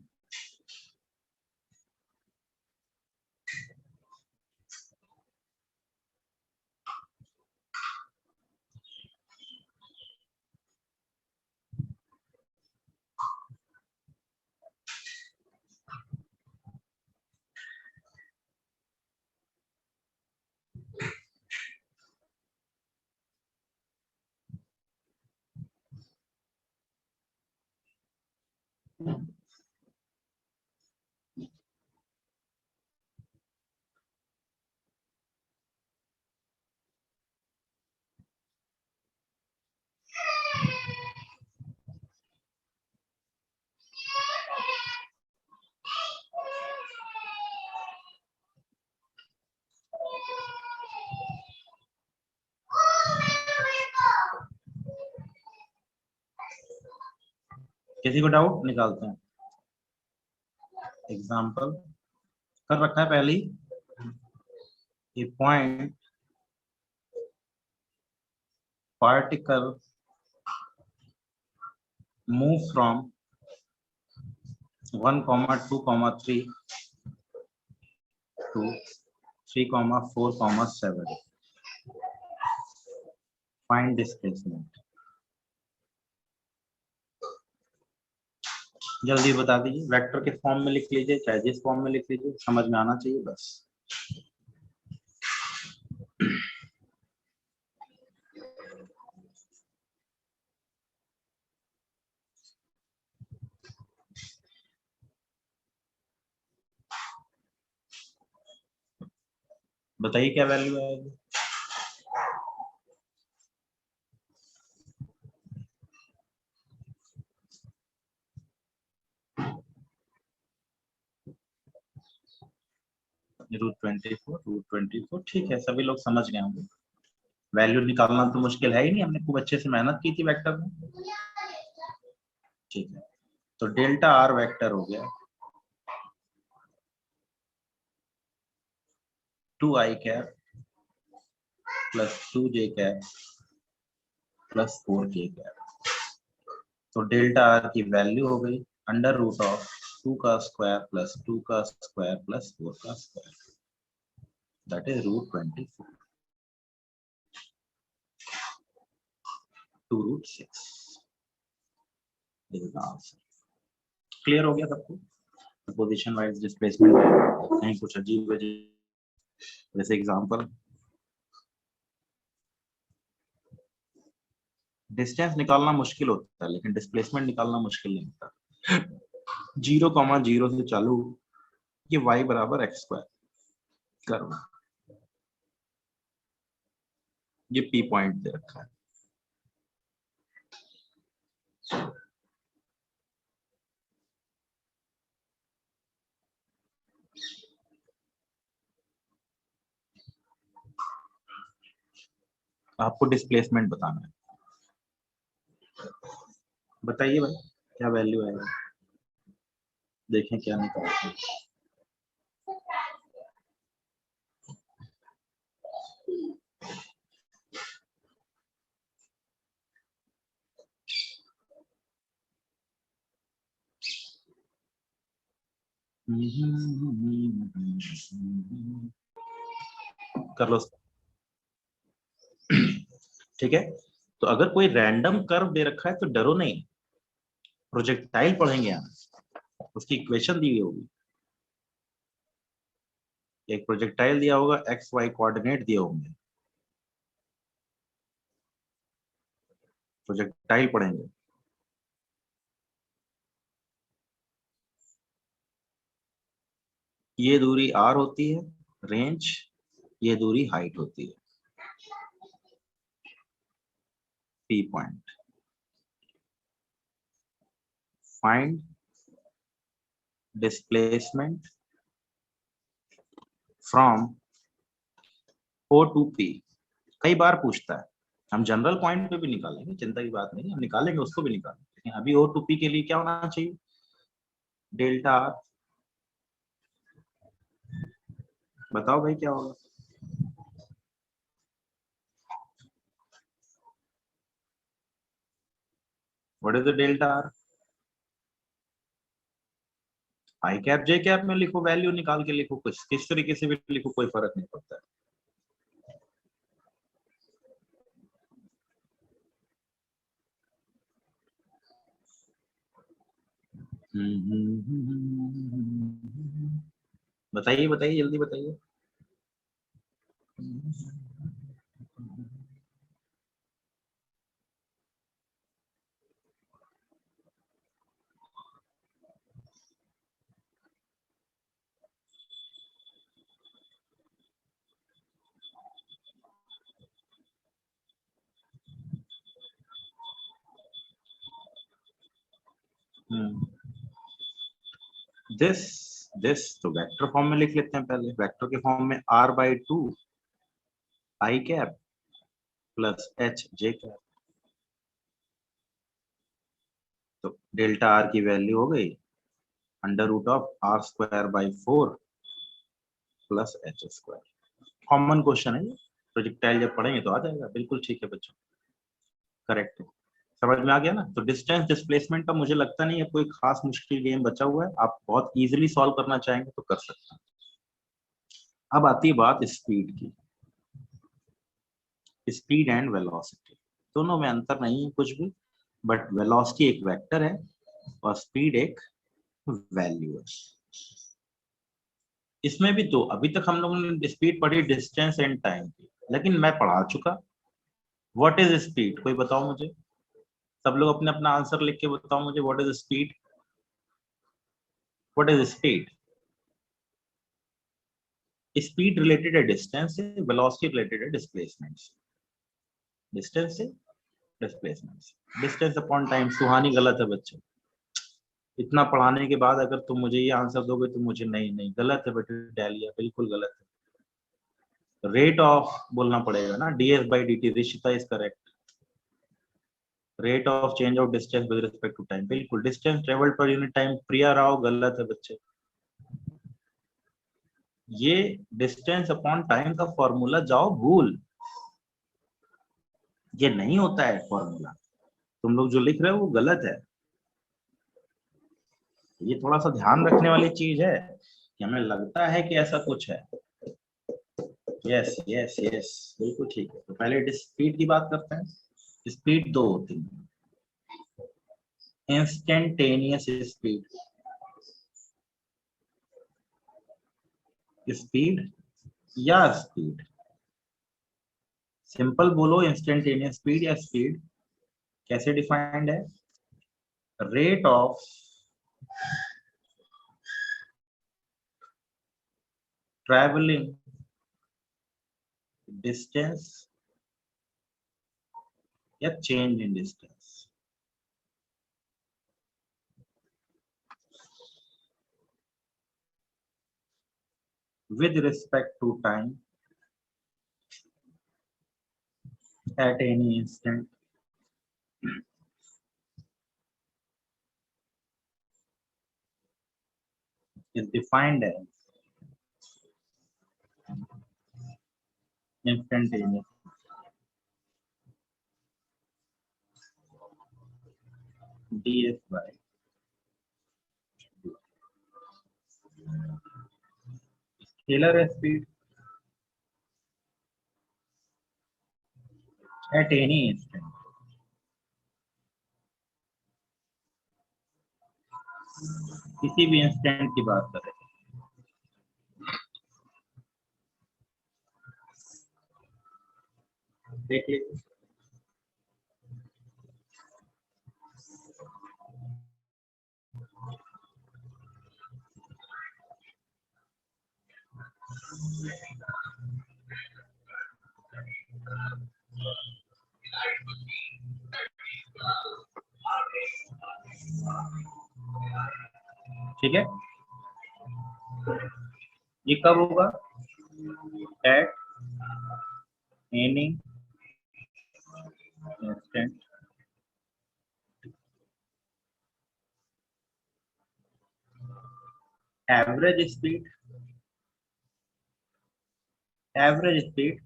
किसी को डाउट? निकालते हैं एग्जाम्पल। कर रखा है पहले ही। ए point particle move from 1, 2, 3 to 3, 4, 7. Find displacement. जल्दी बता दीजिए, वेक्टर के फॉर्म में लिख लीजिए, चाहे जिस फॉर्म में लिख लीजिए, समझ में आना चाहिए बस। बताइए क्या वैल्यू आएगी? √24, ठीक है, सभी लोग समझ गए होंगे। वैल्यू निकालना तो मुश्किल है ही नहीं, हमने खूब अच्छे से मेहनत की थी वेक्टर में। ठीक है, तो डेल्टा आर वेक्टर हो गया 2i cap plus 2j cap plus 4k cap. तो डेल्टा आर की वैल्यू हो गई √2 का स्क्वायर प्लस 2 का स्क्वायर प्लस 4 का square, that is √24 to √6। Clear हो गया सबको? पोजीशन वाइज डिस्प्लेसमेंट नहीं कुछ अजीब अजीब, जैसे एग्जांपल डिस्टेंस निकालना मुश्किल होता है लेकिन डिस्प्लेसमेंट निकालना मुश्किल नहीं होता। 0,0 से चालू, ये y बराबर x स्क्वायर करो, ये p पॉइंट दे रखा है। आपको डिस्प्लेसमेंट बताना है, बताइए भाई क्या वैल्यू आएगा, देखें क्या निकालते हैं। कर लो, ठीक है। तो अगर कोई रैंडम कर्व दे रखा है तो डरो नहीं, प्रोजेक्टाइल पढ़ेंगे यहाँ, उसकी इक्वेशन दी हुई होगी, एक प्रोजेक्टाइल दिया होगा, एक्स वाई कोऑर्डिनेट दिए होंगे, प्रोजेक्टाइल पढ़ेंगे। ये दूरी r होती है, रेंज, ये दूरी हाइट होती है, p point. Find displacement from O to P। कई बार पूछता है, हम जनरल पॉइंट पे भी निकालेंगे, चिंता की बात नहीं, हम निकालेंगे, उसको भी निकालेंगे, लेकिन अभी O to P के लिए क्या होना चाहिए? Delta R. बताओ भाई क्या होगा? What is the delta R? I cap J cap में लिखो, वैल्यू निकाल के लिखो, कुछ किस तरीके से भी लिखो, कोई फर्क नहीं पड़ता है। बताइए बताइए जल्दी बताइए। दिस तो वेक्टर फॉर्म में लिख लेते हैं, पहले वेक्टर के फॉर्म में r/2 I cap plus h j cap. तो डेल्टा आर की वैल्यू हो गई under root of R square by 4 plus H square. Common question है ये, प्रोजेक्टाइल जब पढ़ेंगे तो आ जाएगा। बिल्कुल ठीक है बच्चों, करेक्ट है। समझ में आ गया ना। तो डिस्टेंस डिस्प्लेसमेंट का मुझे लगता नहीं है कोई खास मुश्किल गेम बचा हुआ है, आप बहुत इजीली सॉल्व करना चाहेंगे तो कर सकते हैं। अब आती है बात स्पीड की। स्पीड एंड वेलोसिटी दोनों में अंतर नहीं है कुछ भी, बट वेलोसिटी एक वेक्टर है और स्पीड एक वैल्यू है। इसमें भी तो अभी तक हम लोगों ने स्पीड पढ़ी डिस्टेंस एंड टाइम की, लेकिन मैं पढ़ा चुका व्हाट इज स्पीड। कोई बताओ मुझे, सब लोग अपने अपना आंसर लिख के बताओ मुझे what is speed. What is speed? Speed related है डिस्टेंस से, वेलोसिटी रिलेटेड है डिस्प्लेसमेंट से। डिस्टेंस से डिस्प्लेसमेंट से, डिस्टेंस अपॉन टाइम। सुहानी गलत है बच्चों, इतना पढ़ाने के बाद अगर तुम मुझे ये आंसर दोगे तो मुझे नहीं नहीं गलत है बेटे, डालिया बिल्कुल गलत है। रेट ऑफ बोलना पड़ेगा ना, ds by dt। Rishita is correct. Rate of change of distance with respect to time, बिल्कुल। Distance travelled per unit time, Priya Rao गलत है बच्चे। ये डिस्टेंस अपॉन टाइम का फॉर्मूला जाओ भूल, ये नहीं होता है फॉर्मूला। तुम लोग जो लिख रहे हो वो गलत है। ये थोड़ा सा ध्यान रखने वाली चीज है कि हमें लगता है कि ऐसा कुछ है। यस यस यस, बिल्कुल ठीक है। तो पहले स्पीड की बात करते हैं। स्पीड दो होती है, इंस्टेंटेनियस स्पीड, स्पीड या स्पीड। सिंपल बोलो, इंस्टेंटेनियस स्पीड या स्पीड। कैसे डिफाइंड है? रेट ऑफ ट्रैवलिंग डिस्टेंस या change in distance. with respect to time at any instant is defined as instantaneous ds by scalar speed at any instant। किसी भी instant की बात करें, देख लीजिए। ठीक है, ये कब होगा? At any instant average speed. Average speed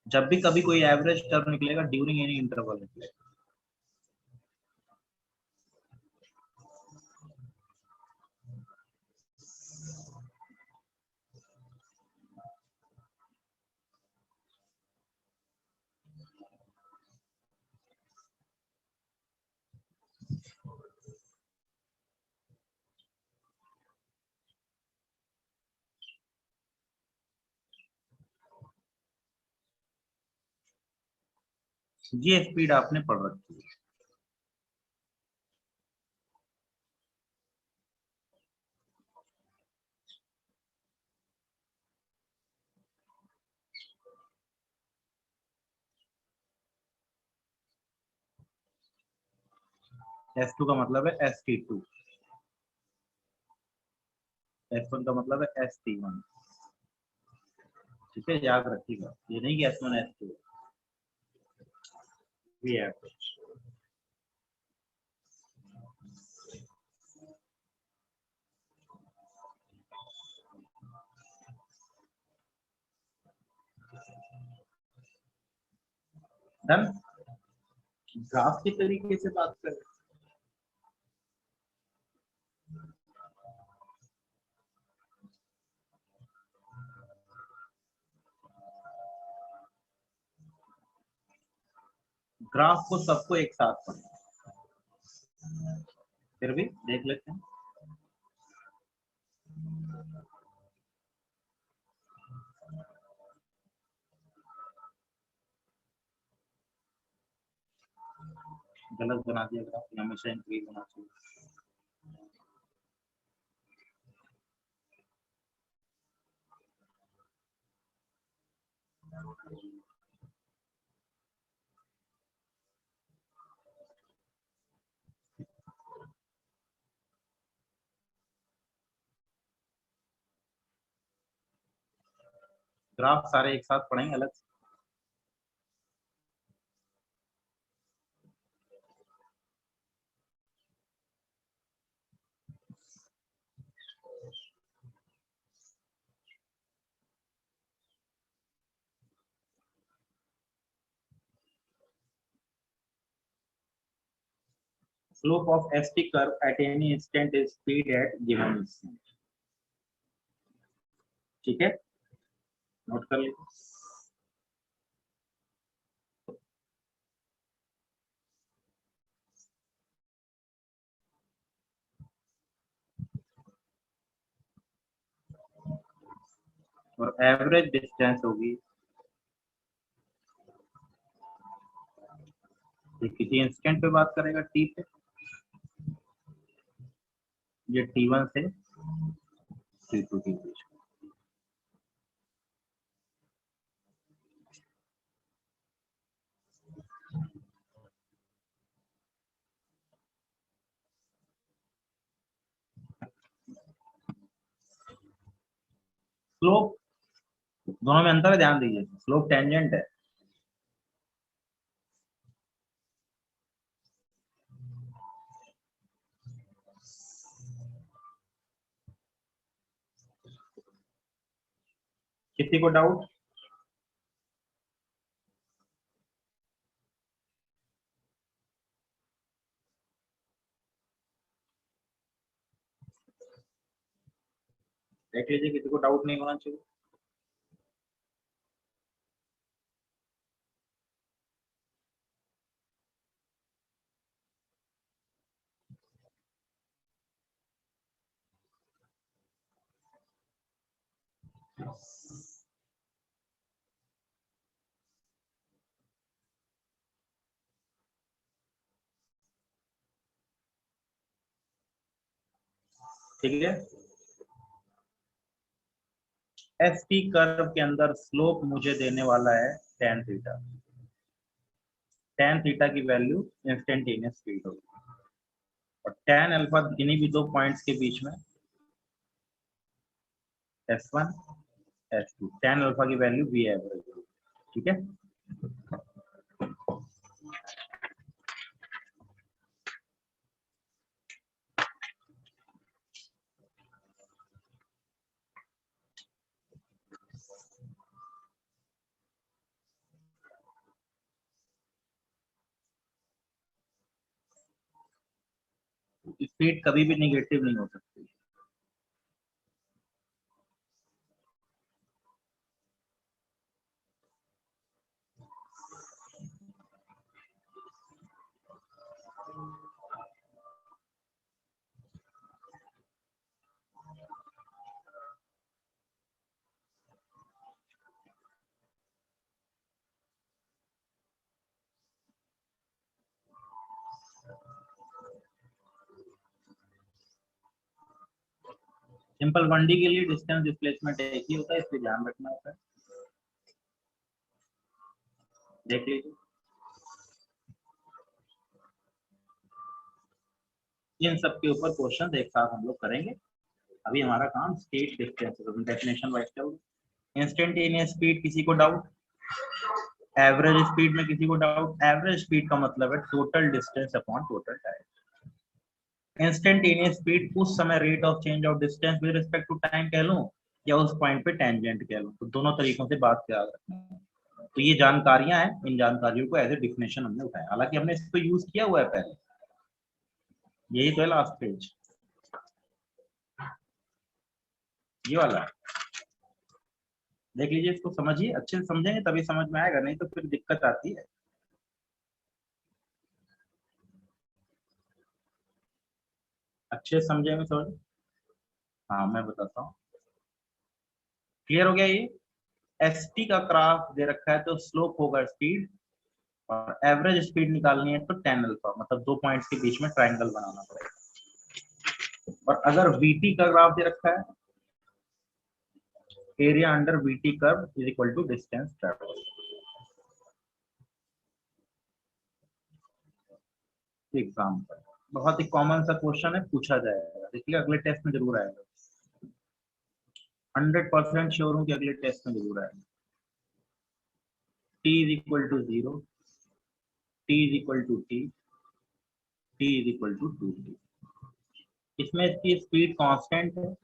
जब भी कभी कोई एवरेज टर्म निकलेगा ड्यूरिंग एनी इंटरवल निकलेगा। ये स्पीड आपने पढ़ रखी है। S2 का मतलब है ST2, S1 का मतलब है ST1। ठीक है, याद रखिएगा, ये नहीं कि S1 S2 भी एवरेज। डन। ग्राफ के तरीके से बात करें, ग्राफ को सबको एक साथ पढ़ना, फिर भी देख लेते हैं। गलत बना दिया ग्राफ, हमेशा इंक्रीज होना चाहिए। ग्राफ सारे एक साथ पढ़ेंगे अलग से। Slope of ST curve at any instant is speed at given instant। ठीक है, नोट कर लीजिए। और एवरेज डिस्टेंस होगी, किसी इंस्टेंट पे बात करेगा टी पे, ये T1 से T2 के बीच। स्लोप दोनों में अंतर है, ध्यान दीजिए। स्लोप टेंजेंट है, किसी को डाउट? देख लीजिए, किसी को डाउट नहीं होना चाहिए। ठीक है, एसटी कर्व के अंदर स्लोप मुझे देने वाला है tan थीटा। tan थीटा की वैल्यू इंस्टेंटेनियस स्पीड होगी, और tan अल्फा इन्हीं भी दो पॉइंट्स के बीच में S1 S2, tan अल्फा की वैल्यू V एवरेज होगी। ठीक है, स्पीड कभी भी निगेटिव नहीं हो सकती। सिंपल 1D के लिए डिस्टेंस डिस्प्लेसमेंट एक ही होता है, इसलिए ध्यान रखना होता है। देख लीजिए, इन सब के ऊपर क्वेश्चन एक साथ हम लोग करेंगे। अभी हमारा काम स्टेट डिस्टेंस डेफिनेशन वाइज चल। इंस्टेंटेनियस स्पीड किसी को डाउट? एवरेज स्पीड में किसी को डाउट? एवरेज स्पीड का मतलब है total distance upon total time. Instantaneous speed उस समय rate of change of distance with respect to time कह लूं, या उस पॉइंट पे टेंजेंट कह लूं, तो दोनों तरीकों से बात याद रखना है। तो ये जानकारियां हैं, इन जानकारियों को एज ए डिफिनेशन हमने उठाया, हालांकि हमने इसको यूज किया हुआ है पहले, यही तो है लास्ट पेज, ये वाला देख लीजिए, इसको समझिए, अच्छे से समझेंगे तभी समझ में आएगा, नहीं तो फिर दिक्कत आती है। अच्छे से समझेंगे समझ। हाँ मैं बताता हूँ, क्लियर हो गया ये। एस टी का ग्राफ दे रखा है तो स्लोप होगा स्पीड, और एवरेज स्पीड निकालनी है तो टेन अल्फा, मतलब 2 पॉइंट्स के बीच में ट्राइंगल बनाना पड़ेगा। और अगर वीटी का ग्राफ दे रखा है, area under VT curve is equal to distance travel. Example बहुत ही कॉमन सा क्वेश्चन है, पूछा जाएगा, देखिए अगले टेस्ट में जरूर आएगा, 100% श्योर हूँ कि अगले टेस्ट में जरूर आएगा। t is equal to 0, t is equal to t, t is equal to 2t। इसमें इसकी स्पीड कांस्टेंट है,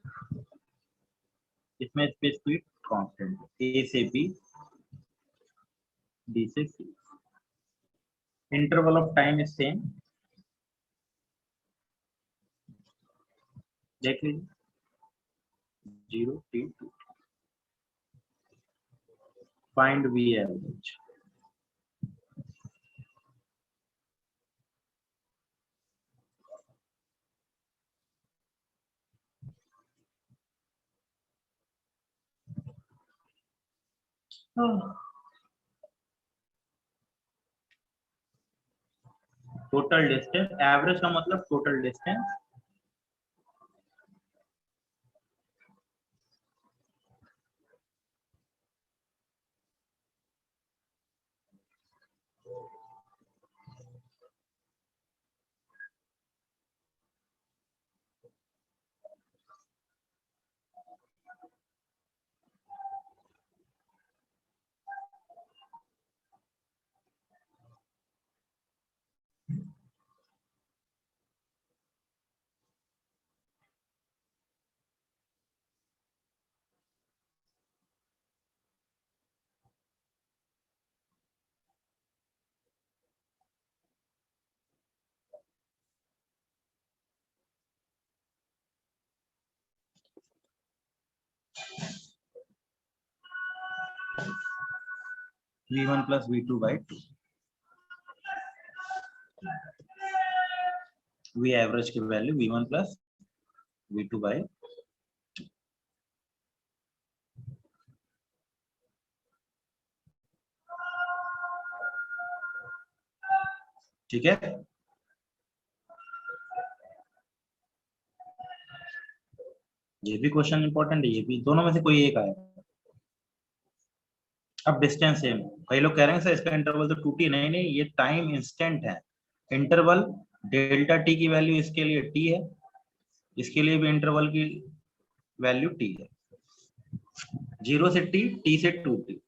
इसमें इसकी स्पीड कांस्टेंट है, a से b, b से c। Interval of time is same, देख लीजिए 0 t 2। Find v average. Total distance, average का मतलब total distance, v1 plus v2 by 2, v average की value v1 plus v2 by, ठीक है। ये भी क्वेश्चन इंपॉर्टेंट है, ये भी, दोनों में से कोई एक आएगा। अब डिस्टेंस सेम, कई लोग कह रहे हैं सर इसका इंटरवल तो 2t, नहीं नहीं, ये टाइम इंस्टेंट है। इंटरवल डेल्टा टी की वैल्यू इसके लिए t है, इसके लिए भी इंटरवल की वैल्यू t है, 0 से t, t से 2t।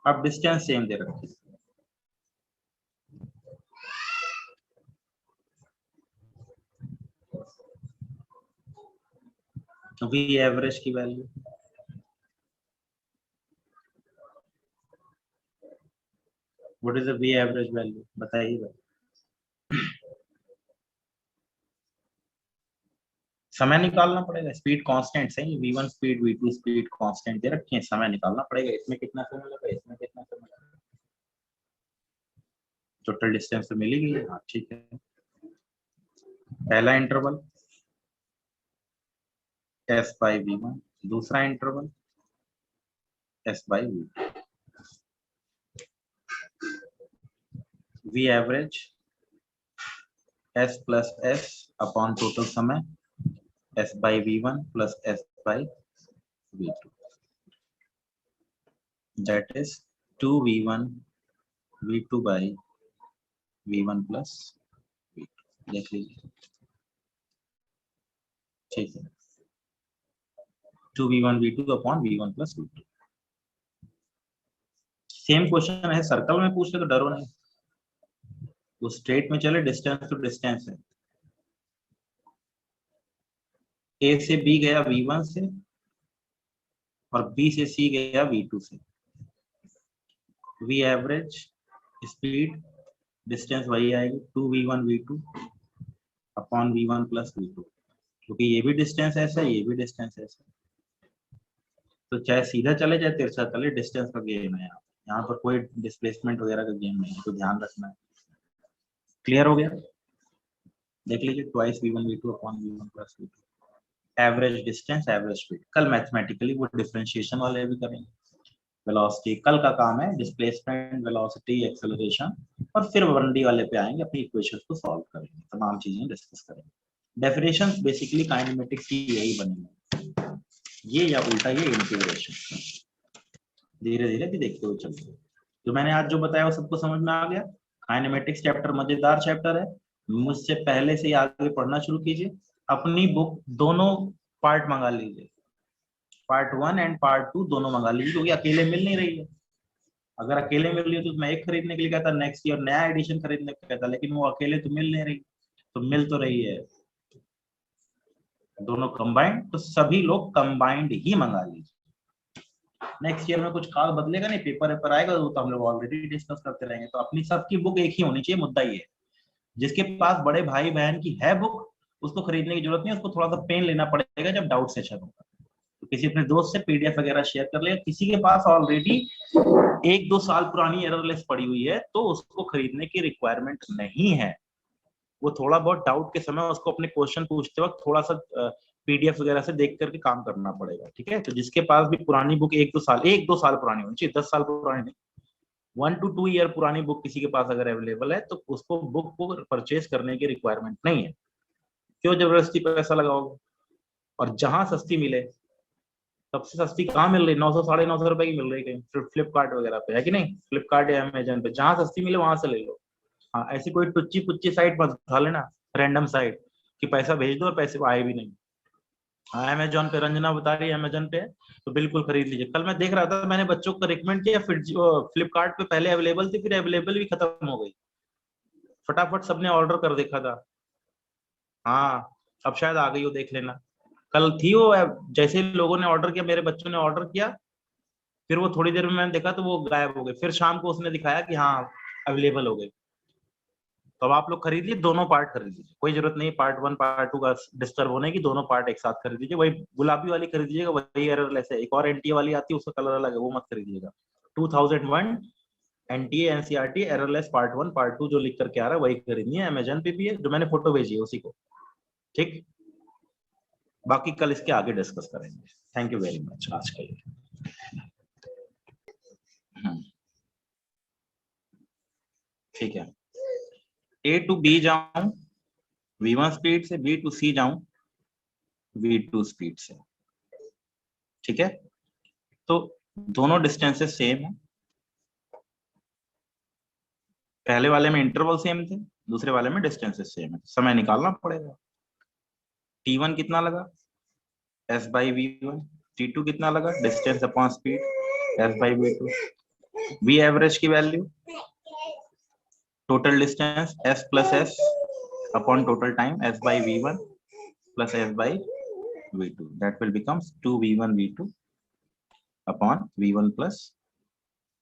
अब डिस्टेंस सेम दे रखी है, v एवरेज की value, what is the v average value बताइए भाई। समय निकालना पड़ेगा, स्पीड कांस्टेंट है, v1 speed v2 speed constant दे रखी है, समय निकालना पड़ेगा, इसमें कितना समय लगा, इसमें कितना समय लगा, टोटल डिस्टेंस तो मिल ही गई है। हाँ ठीक है, पहला इंटरवल s बाई v1, दूसरा interval s by v2, v average s plus s upon total समय s by v1 plus s by v2, that is 2v1 v2 by v1 plus v2, देख लीजिए, ठीक है, 2v1 v2 upon v1 plus v2। Same question है, circle में पूछ ले तो डरो नहीं, वो स्ट्रेट में चले, डिस्टेंस टू डिस्टेंस है, a से b गया v1 से, और b से c गया v2 से, वी एवरेज स्पीड डिस्टेंस वही आएगी 2v1v2 upon v1 plus v2, क्योंकि ये भी डिस्टेंस ऐसा है, ये भी डिस्टेंस ऐसा है, तो चाहे सीधा चले चाहे तिरछा चले, डिस्टेंस का गेम है यहाँ पर कोई डिस्प्लेसमेंट वगैरह का गेम नहीं है, तो ध्यान रखना है। क्लियर हो गया? देख लीजिए twice v1v2 upon v1 plus v2, average distance average speed. कल मैथमेटिकली वो डिफरेंशिएशन वाले भी करेंगे। वेलोसिटी कल का काम है, डिस्प्लेसमेंट, वेलोसिटी, एक्सेलरेशन, और फिर 1D वाले पे आएंगे, अपनी इक्वेशंस को सॉल्व करेंगे, तमाम चीजें डिस्कस करेंगे। डेफिनेशंस बेसिकली काइनेमेटिक्स की यही बनेंगे, ये या उल्टा ये इंटीग्रेशन। धीरे धीरे भी देखते हुए चलते, जो मैंने आज जो बताया वो सबको समझ में आ गया? काइनेमेटिक्स चैप्टर मजेदार चैप्टर है, मुझसे पहले से ही आगे पढ़ना शुरू कीजिए। अपनी बुक दोनों पार्ट मंगा लीजिए, पार्ट 1 एंड पार्ट 2 दोनों मंगा लीजिए, क्योंकि अकेले मिल नहीं रही है। अगर अकेले मिल रही है तो मैं एक खरीदने के लिए कहता, नेक्स्ट ईयर नया एडिशन खरीदने को कहता, लेकिन वो अकेले तो मिल नहीं रही, तो मिल तो रही है दोनों कंबाइंड, तो सभी लोग कंबाइंड ही मंगा लीजिए। नेक्स्ट ईयर में कुछ खास बदलेगा नहीं, पेपर वेपर आएगा तो हम लोग ऑलरेडी डिस्कस करते रहेंगे। तो अपनी सबकी बुक एक ही होनी चाहिए, मुद्दा ये है। जिसके पास बड़े भाई बहन की है बुक, उसको खरीदने की जरूरत नहीं, उसको थोड़ा सा पेन लेना पड़ेगा जब डाउट सेशन होगा, तो किसी अपने दोस्त से पीडीएफ वगैरह शेयर कर ले। किसी के पास ऑलरेडी 1-2 साल पुरानी एररलेस पड़ी हुई है तो उसको खरीदने की रिक्वायरमेंट नहीं है। वो थोड़ा बहुत डाउट के समय उसको अपने क्वेश्चन पूछते वक्त थोड़ा सा पीडीएफ वगैरह से देख करके काम करना पड़ेगा, ठीक है? तो जिसके पास भी पुरानी बुक 1-2 साल पुरानी होनी चाहिए, 10 साल पुरानी नहीं, 1 to 2 ईयर पुरानी बुक किसी के पास अगर अवेलेबल है तो उसको बुक को परचेज करने की रिक्वायरमेंट नहीं है। क्यों जबरदस्ती पैसा लगाओगे? और जहां सस्ती मिले, सबसे सस्ती कहाँ मिल रही, 900 950 रुपए की मिल रही कहीं फ्लिपकार्ट वगैरह पे, है कि नहीं? फ्लिपकार्ट या अमेजन पे जहां सस्ती मिले वहां से ले लो। हाँ, ऐसी कोई टुच्ची पुच्ची साइट मत उठा लेना, रैंडम साइट कि पैसा भेज दो और पैसे आए भी नहीं। हाँ, अमेजोन पे रंजना बता रही है अमेजोन पे, तो बिल्कुल खरीद लीजिए। कल मैं देख रहा था, मैंने बच्चों को रिकमेंड किया, फिर फ्लिपकार्ट पे पहले अवेलेबल थी, फिर अवेलेबल भी खत्म हो गई, फटाफट सबने ऑर्डर कर देखा था। हाँ, अब शायद आ गई हो, देख लेना। कल थी वो, जैसे ही लोगों ने ऑर्डर किया, मेरे बच्चों ने ऑर्डर किया, फिर वो थोड़ी देर में मैंने देखा तो वो गायब हो गए, फिर शाम को उसने दिखाया कि हाँ अवेलेबल हो गए। तो अब आप लोग खरीद लीजिए, दोनों पार्ट खरीद लीजिए, कोई जरूरत नहीं पार्ट 1 पार्ट 2 का डिस्टर्ब होने की, दोनों पार्ट एक साथ खरीद लीजिए। वही गुलाबी वाली खरीद लीजिएगा, वही एररलेस है। एक और एनटीए वाली आती है, उसका कलर अलग है, वो मत खरीदिएगा। 2001 NTA NCERT errorless part 1 part 2 जो लिख करके आ रहा है वही खरीदनी है। अमेजन पे भी है, जो मैंने फोटो भेजी है उसी को, ठीक? बाकी कल इसके आगे डिस्कस करेंगे। थैंक यू वेरी मच आज के लिए। ठीक है, ए टू बी जाऊं v1 स्पीड से, बी टू सी जाऊं v2 स्पीड से, ठीक है? तो दोनों डिस्टेंसेस सेम है, पहले वाले में इंटरवल सेम थे, दूसरे वाले में डिस्टेंसेस सेम है, समय निकालना पड़ेगा। t1 कितना लगा, s बाई v1, t2 कितना लगा, distance upon speed, s by v2, v average की value, total distance s plus s upon total time, s by v1 plus s by v2, that will becomes 2v1 v2 upon v1 plus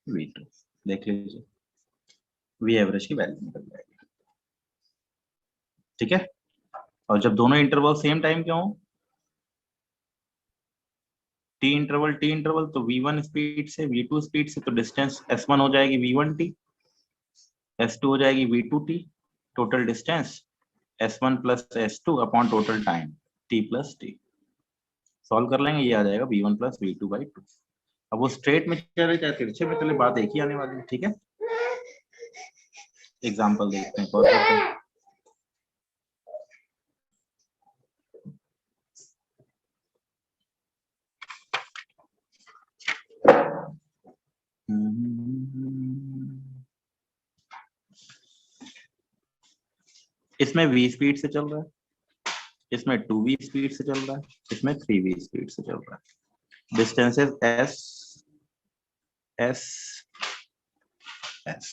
v2। देख लीजिए v average की value निकल जाएगी, ठीक है? और जब दोनों इंटरवल सेम टाइम के हों, टी इंटरवल तो v1 स्पीड से v2 स्पीड से, तो डिस्टेंस s1 हो जाएगी v1t, s2 हो जाएगी v2t, total distance s1 plus s2 upon total time t plus t। Solve कर लेंगे, ये आ जाएगा v1 प्लस v2 बाई 2। अब वो स्ट्रेट में चले चाहे तिरछे में चले, बात एक ही आने वाली है, ठीक है? एग्जाम्पल देखते हैं, और करते हैं। इसमें v स्पीड से चल रहा है, इसमें 2v स्पीड से चल रहा है, इसमें 3v स्पीड से चल रहा है। Distances s s s,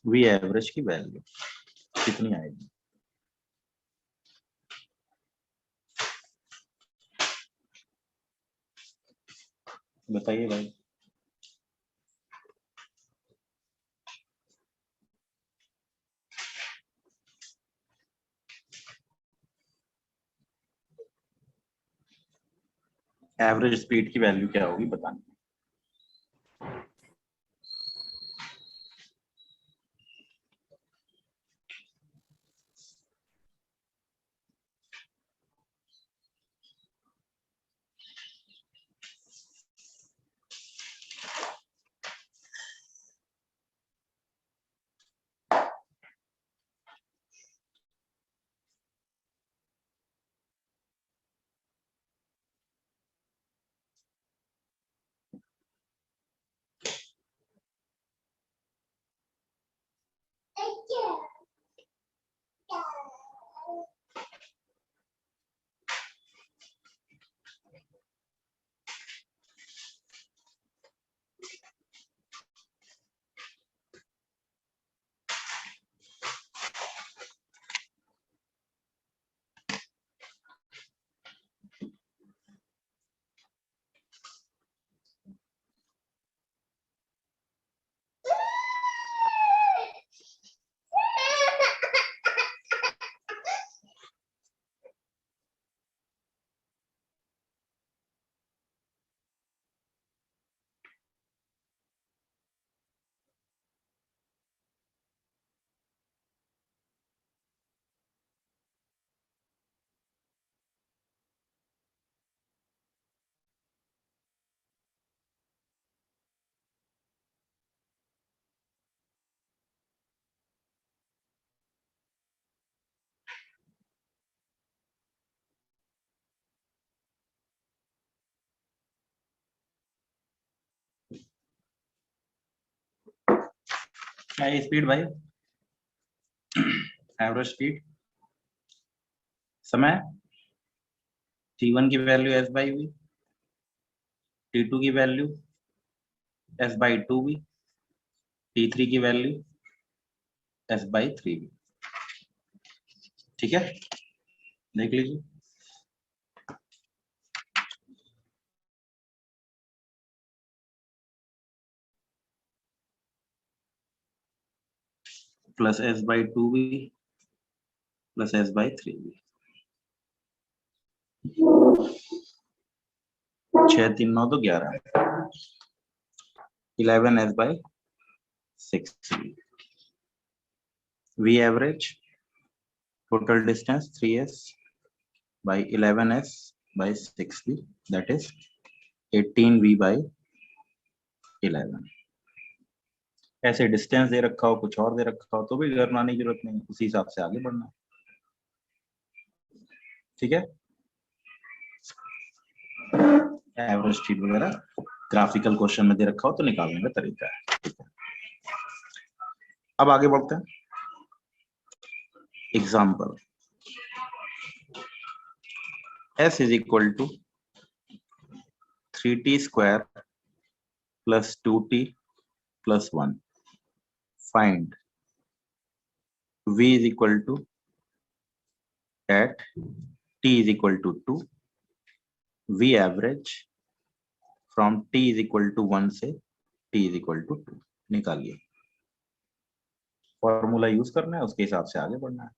v average की वैल्यू कितनी आएगी? बताइए भाई। एवरेज स्पीड की वैल्यू क्या होगी बताना। क्या है स्पीड भाई? एवरेज स्पीड समय t1 की value s by v, t2 की value s by two v, t3 की value s by three v. ठीक है, देख लीजिए। Plus s by two v plus s by three v, 6 3 9 तो 11, 11 s by 6 v average total distance 3s by 11s by 6v, that is 18v by 11। ऐसे distance दे रखा हो, कुछ और दे रखा हो तो भी घबराने की जरूरत नहीं, उसी हिसाब से आगे बढ़ना। ठीक है, एवरेज स्पीड वगैरह ग्राफिकल क्वेश्चन में दे रखा हो तो निकालने का तरीका है। अब आगे बढ़ते हैं। Example, s is equal to 3t square plus 2t plus 1, find v is equal to at t is equal to 2, v average from t is equal to 1 से t is equal to 2 निकालिए। Formula use करना है, उसके हिसाब से आगे बढ़ना है।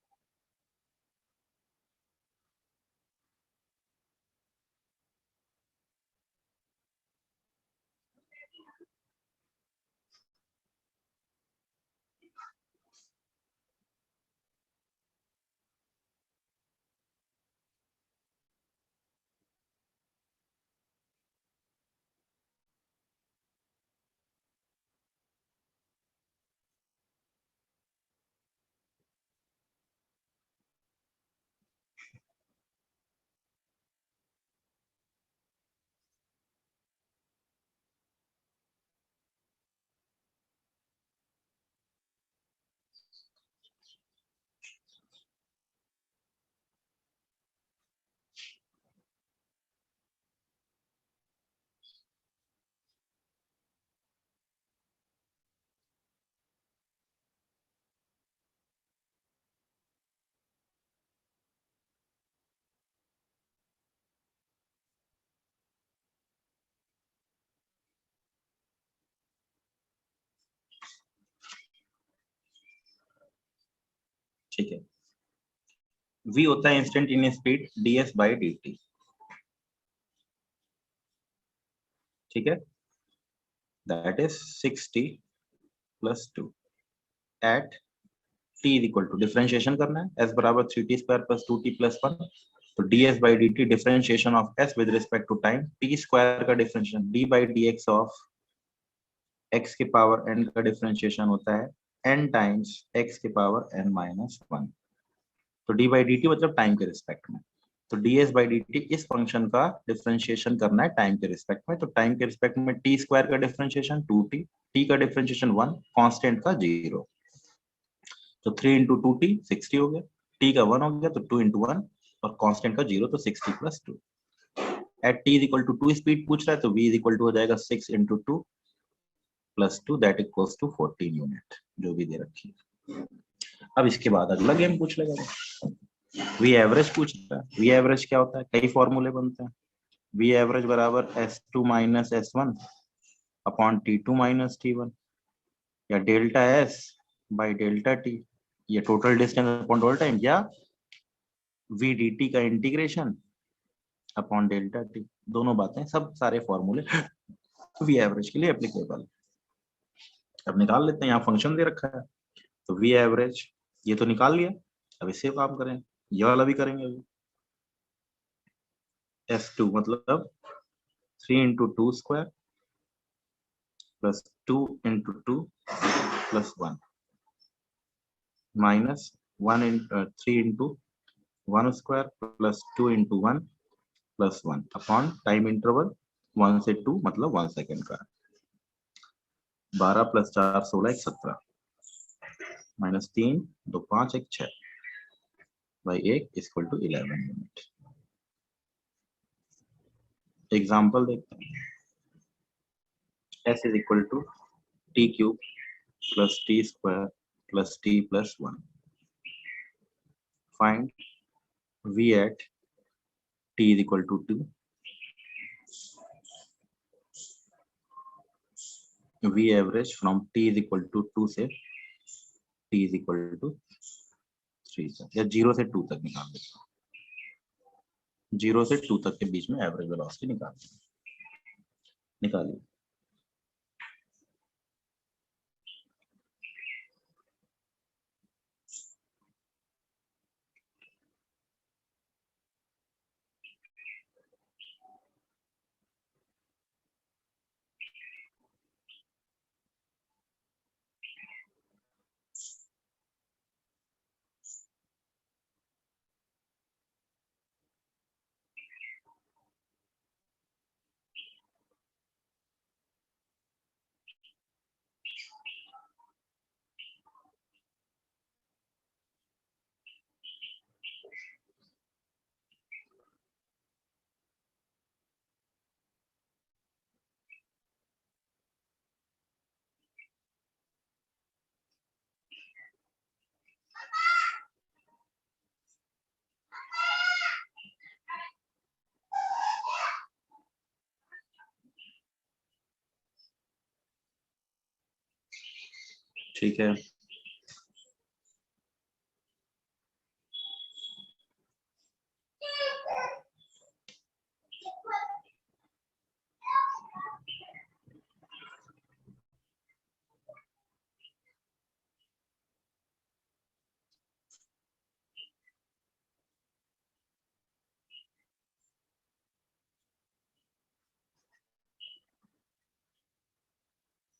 ठीक है, v होता है instantaneous speed ds by dt। ठीक है, that is 6t plus 2 at t is equal to, differentiation करना है, s बराबर 3t square plus 2t plus 1, तो ds by dt differentiation of s with respect to time, t square का differentiation d by dx of x के power n का differentiation होता है n times x के पावर n माइनस 1, तो d by dt मतलब time के respect में, तो ds बाई dt इस फंक्शन का डिफरेंशिएशन करना है टाइम के रिस्पेक्ट में, तो टाइम के रिस्पेक्ट में t स्क्वायर का डिफरेंशिएशन 2t, t का डिफरेंशिएशन 1, कांस्टेंट का 0, तो 3 इंटू 2t 60 हो गया, t का 1 हो गया तो 2 इंटू 1 और कांस्टेंट का 0 तो 60 plus 2, at t is equal to 2 speed पूछ रहा है तो v इज इक्वल टू हो जाएगा 6 into 2 plus 2 that equals to 14 unit, जो भी दे रखी है। अब इसके बाद अगला गेम पूछ लेगा, वी एवरेज पूछ रहा है। वी एवरेज क्या होता है, कई फॉर्मूले बनते हैं, वी एवरेज बराबर S2 minus S1 upon T2 minus T1, या delta S by delta T, ये total distance upon total time, या वी डी टी का इंटीग्रेशन अपॉन डेल्टा टी, दोनों बातें, सब सारे फॉर्मूले वी एवरेज के लिए एप्लीकेबल। अब निकाल लेते हैं, यहाँ फंक्शन दे रखा है, तो वी एवरेज ये तो निकाल लिया, अब इससे काम करें, ये वाला भी करेंगे अभी। S2 मतलब 3 into 2 square plus 2 into 2 plus 1 minus 3 into 1 square plus 2 into 1 plus 1 upon time interval 1 से 2 मतलब 1 सेकेंड का, 12 plus 4 16 1 17 minus 3 2 5 1 6 by 1 equal to 11 unit. Example देखते हैं, S is equal to t cube plus t square plus t plus 1, find V at t is equal to 2, V average from t is equal to 2 से t is equal to 3 तक, या 0 से 2 तक निकाल देता हूँ, 0 से 2 तक के बीच में एवरेज वेलोसिटी निकालिए। ठीक है,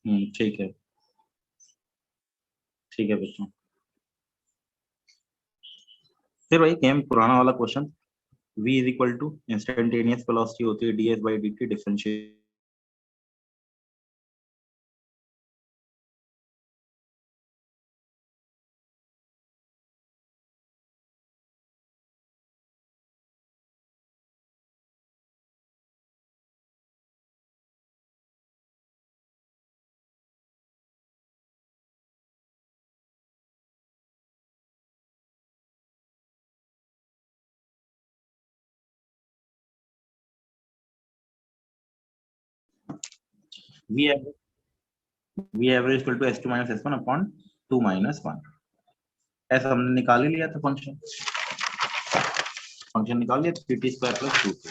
ठीक है, ठीक है बच्चों, फिर वही गेम पुराना वाला question, v is equal to instantaneous velocity होती है ds by dt differentiate v average equal to s2 minus s1 upon 2 minus 1, ऐसा हमने निकाल ही लिया था, फंक्शन निकाल लिया, 3t square plus 2t,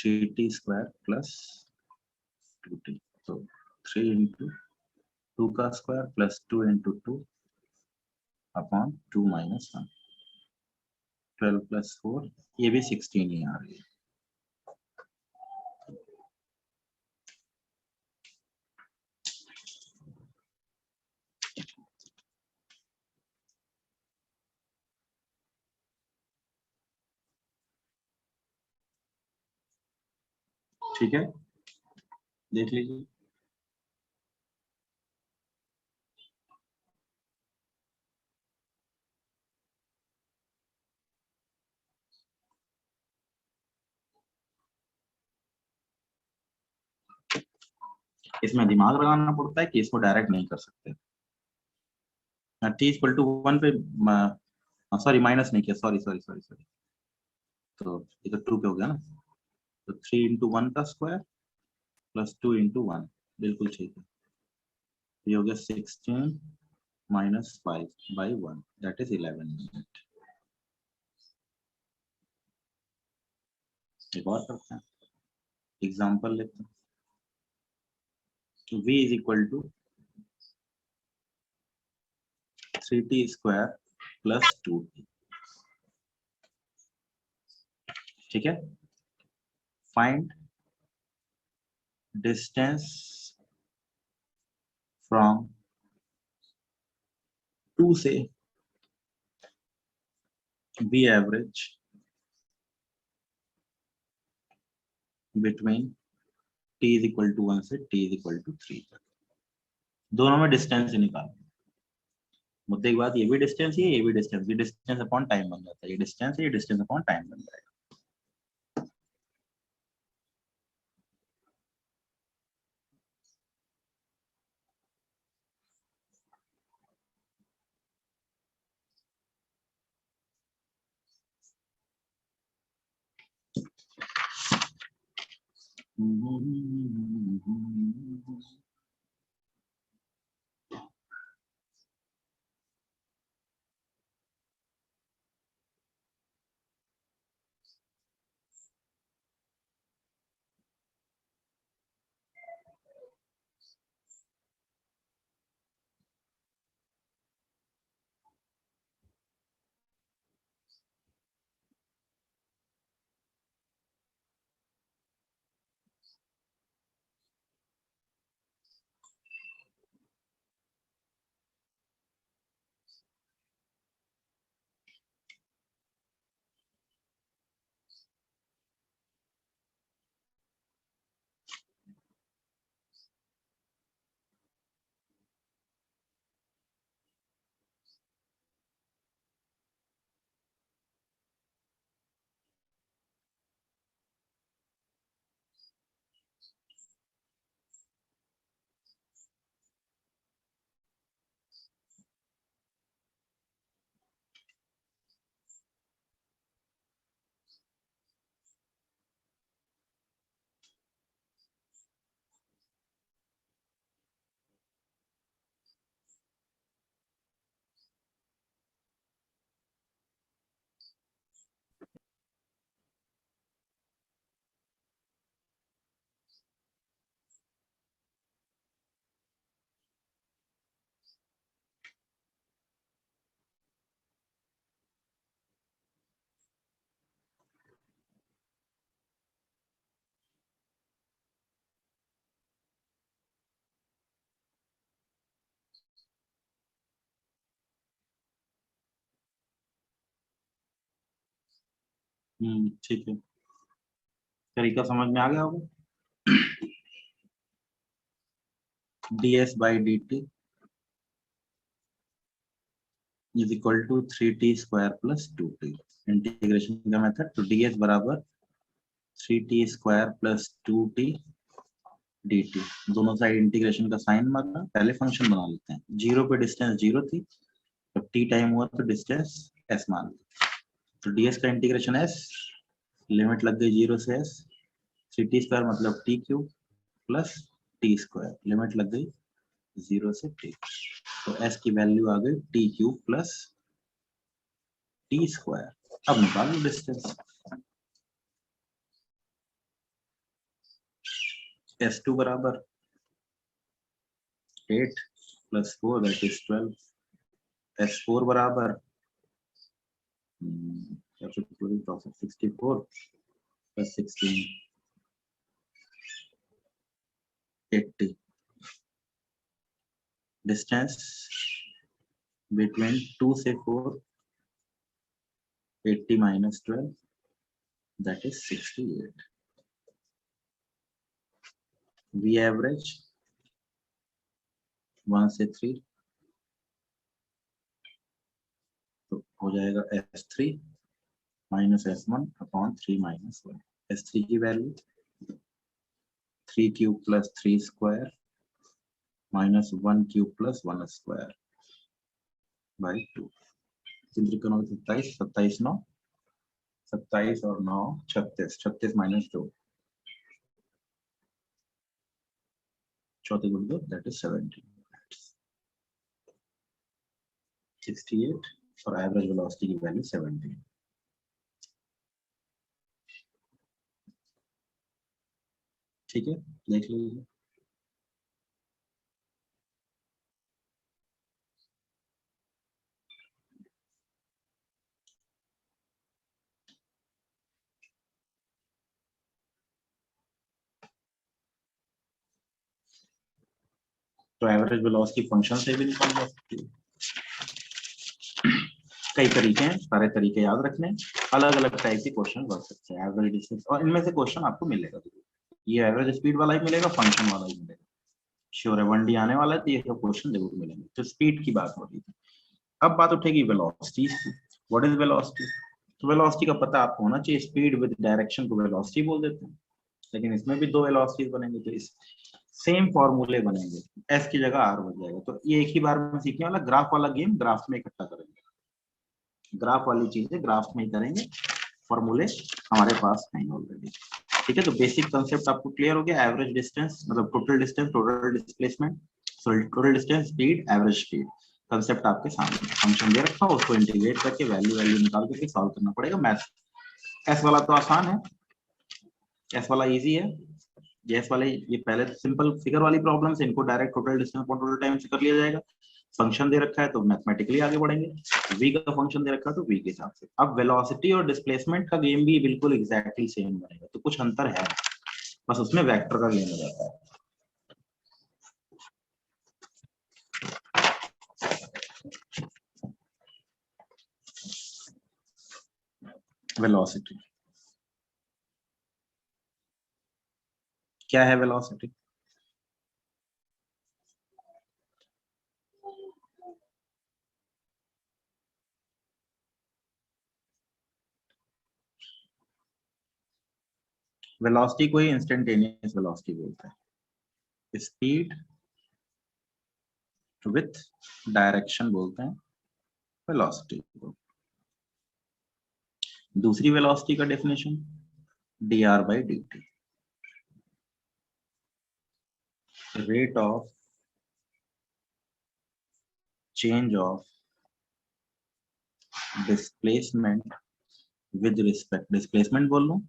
3t square plus 2t, तो 3 इंटू 2 का square plus 2 into 2 upon 2 minus 1, 12 plus 4, ये भी 16 ही आ रही है। ठीक है, देख लीजिए। इसमें दिमाग लगाना पड़ता है कि इसको डायरेक्ट नहीं कर सकते। टी इक्वल टू 1 पे, सॉरी माइनस नहीं किया, सॉरी सॉरी सॉरी सॉरी, तो ये तो 2 पे हो गया ना, तो 3 इंटू 1 का स्क्वायर प्लस 2 इंटू 1, बिल्कुल ठीक है। ये हो गया 16 minus 5 by 1, that is 11 unit. एक और करते हैं, एग्जाम्पल लेते हैं। तो v is equal to 3t square plus 2t, ठीक है। फाइंड डिस्टेंस फ्रॉम 2 से v average between t is equal to 1 से t इज इक्वल टू 3 तक। दोनों में डिस्टेंस ही निकालो। मुद्दे की बात, ये भी डिस्टेंस ही है, ये भी डिस्टेंस, ये डिस्टेंस अपॉन टाइम बन जाता है, ये डिस्टेंस है, ये डिस्टेंस अपॉन टाइम बन जाएगा। ठीक है, तरीका समझ में आ गया होगा। ds by d t is equal to 3t square plus 2t, integration का मेथड, तो ds बराबर 3t square plus 2t dt, दोनों साइड इंटीग्रेशन का साइन मारना, पहले फंक्शन बना लेते हैं। जीरो पे डिस्टेंस 0 थी, जब t टाइम हुआ तो डिस्टेंस s मान ली, तो ds का इंटीग्रेशन s, लिमिट लग गई 0 से s, 3t स्क्वायर मतलब t cube plus t square, limit लग गई 0 से t, तो s की वैल्यू आ गई t cube plus t square. अब निकालो डिस्टेंस। S2 बराबर 8 + 4 दैट इज 12, S4 बराबर 64 + 16 80, डिस्टेंस बिटवीन 2 से 4 80 - 12 दैट इज 68, V एवरेज 1 से 3 तो हो जाएगा S3 - S1 अपॉन 3 - 1, S3 की value 3 cube + 3 square -1 cube + 1 square by 2, 27, 27 9, 27 और 9 36, 36 - 2 चौथे गुण 2 दैट इज 17, 68 और एवरेज वेलोसिटी की वैल्यू 17। ठीक है, देख लीजिए। तो एवरेज वेलोसिटी फंक्शन से भी निकाल जा सकती है। कई तरीके हैं, सारे तरीके याद रखने, अलग अलग टाइप के क्वेश्चन बन सकते हैं एवरेज डिस्टेंस, और इनमें से क्वेश्चन आपको मिलेगा। ये एवरेज स्पीड वाला ही मिलेगा, फंक्शन वाला ही मिलेगा, श्योर है। 1D आने वाला है तो ये सब क्वेश्चन जरूर मिलेंगे। तो स्पीड की बात हो रही थी, अब बात उठेगी वेलोसिटी की। What is velocity? तो वेलोसिटी का पता आपको होना चाहिए। स्पीड विद डायरेक्शन को वेलोसिटी बोल देते हैं, लेकिन इसमें भी दो वेलोसिटीज बनेंगे, तो इस सेम फॉर्मूले बनेंगे, एस की जगह आर हो जाएगा। तो ये एक ही बार में सीखने वाला ग्राफ वाला गेम ग्राफ में इकट्ठा करेंगे, ग्राफ वाली चीजें ग्राफ में ही करेंगे, फॉर्मूले हमारे पास हैं ऑलरेडी। ठीक है, तो बेसिक कंसेप्ट आपको क्लियर हो गया। एवरेज डिस्टेंस मतलब total distance, total displacement, sorry total distance, speed, average speed, concept आपके सामने। फंक्शन दे रखा हो, उसको इंटीग्रेट करके वैल्यू वैल्यू निकाल के सॉल्व करना पड़ेगा मैथ। एस वाला तो आसान है, एस वाला इजी है। एस वाले ये पहले तो सिंपल फिगर वाली प्रॉब्लम है, इनको direct total distance upon total time से कर लिया जाएगा। फंक्शन दे रखा है तो मैथमेटिकली आगे बढ़ेंगे, v का फंक्शन दे रखा है तो v के हिसाब से। अब वेलोसिटी और डिस्प्लेसमेंट का गेम भी बिल्कुल एग्जैक्टली सेम बनेगा, तो कुछ अंतर है, बस उसमें वेक्टर का गेम हो जाता है। वेलोसिटी क्या है? वेलोसिटी वेलोसिटी को ही इंस्टेंटेनियस वेलोसिटी बोलते हैं, स्पीड विथ डायरेक्शन बोलते हैं वेलोसिटी को। दूसरी वेलोसिटी का definition dr/dt, rate of change of displacement with respect, displacement बोल लूं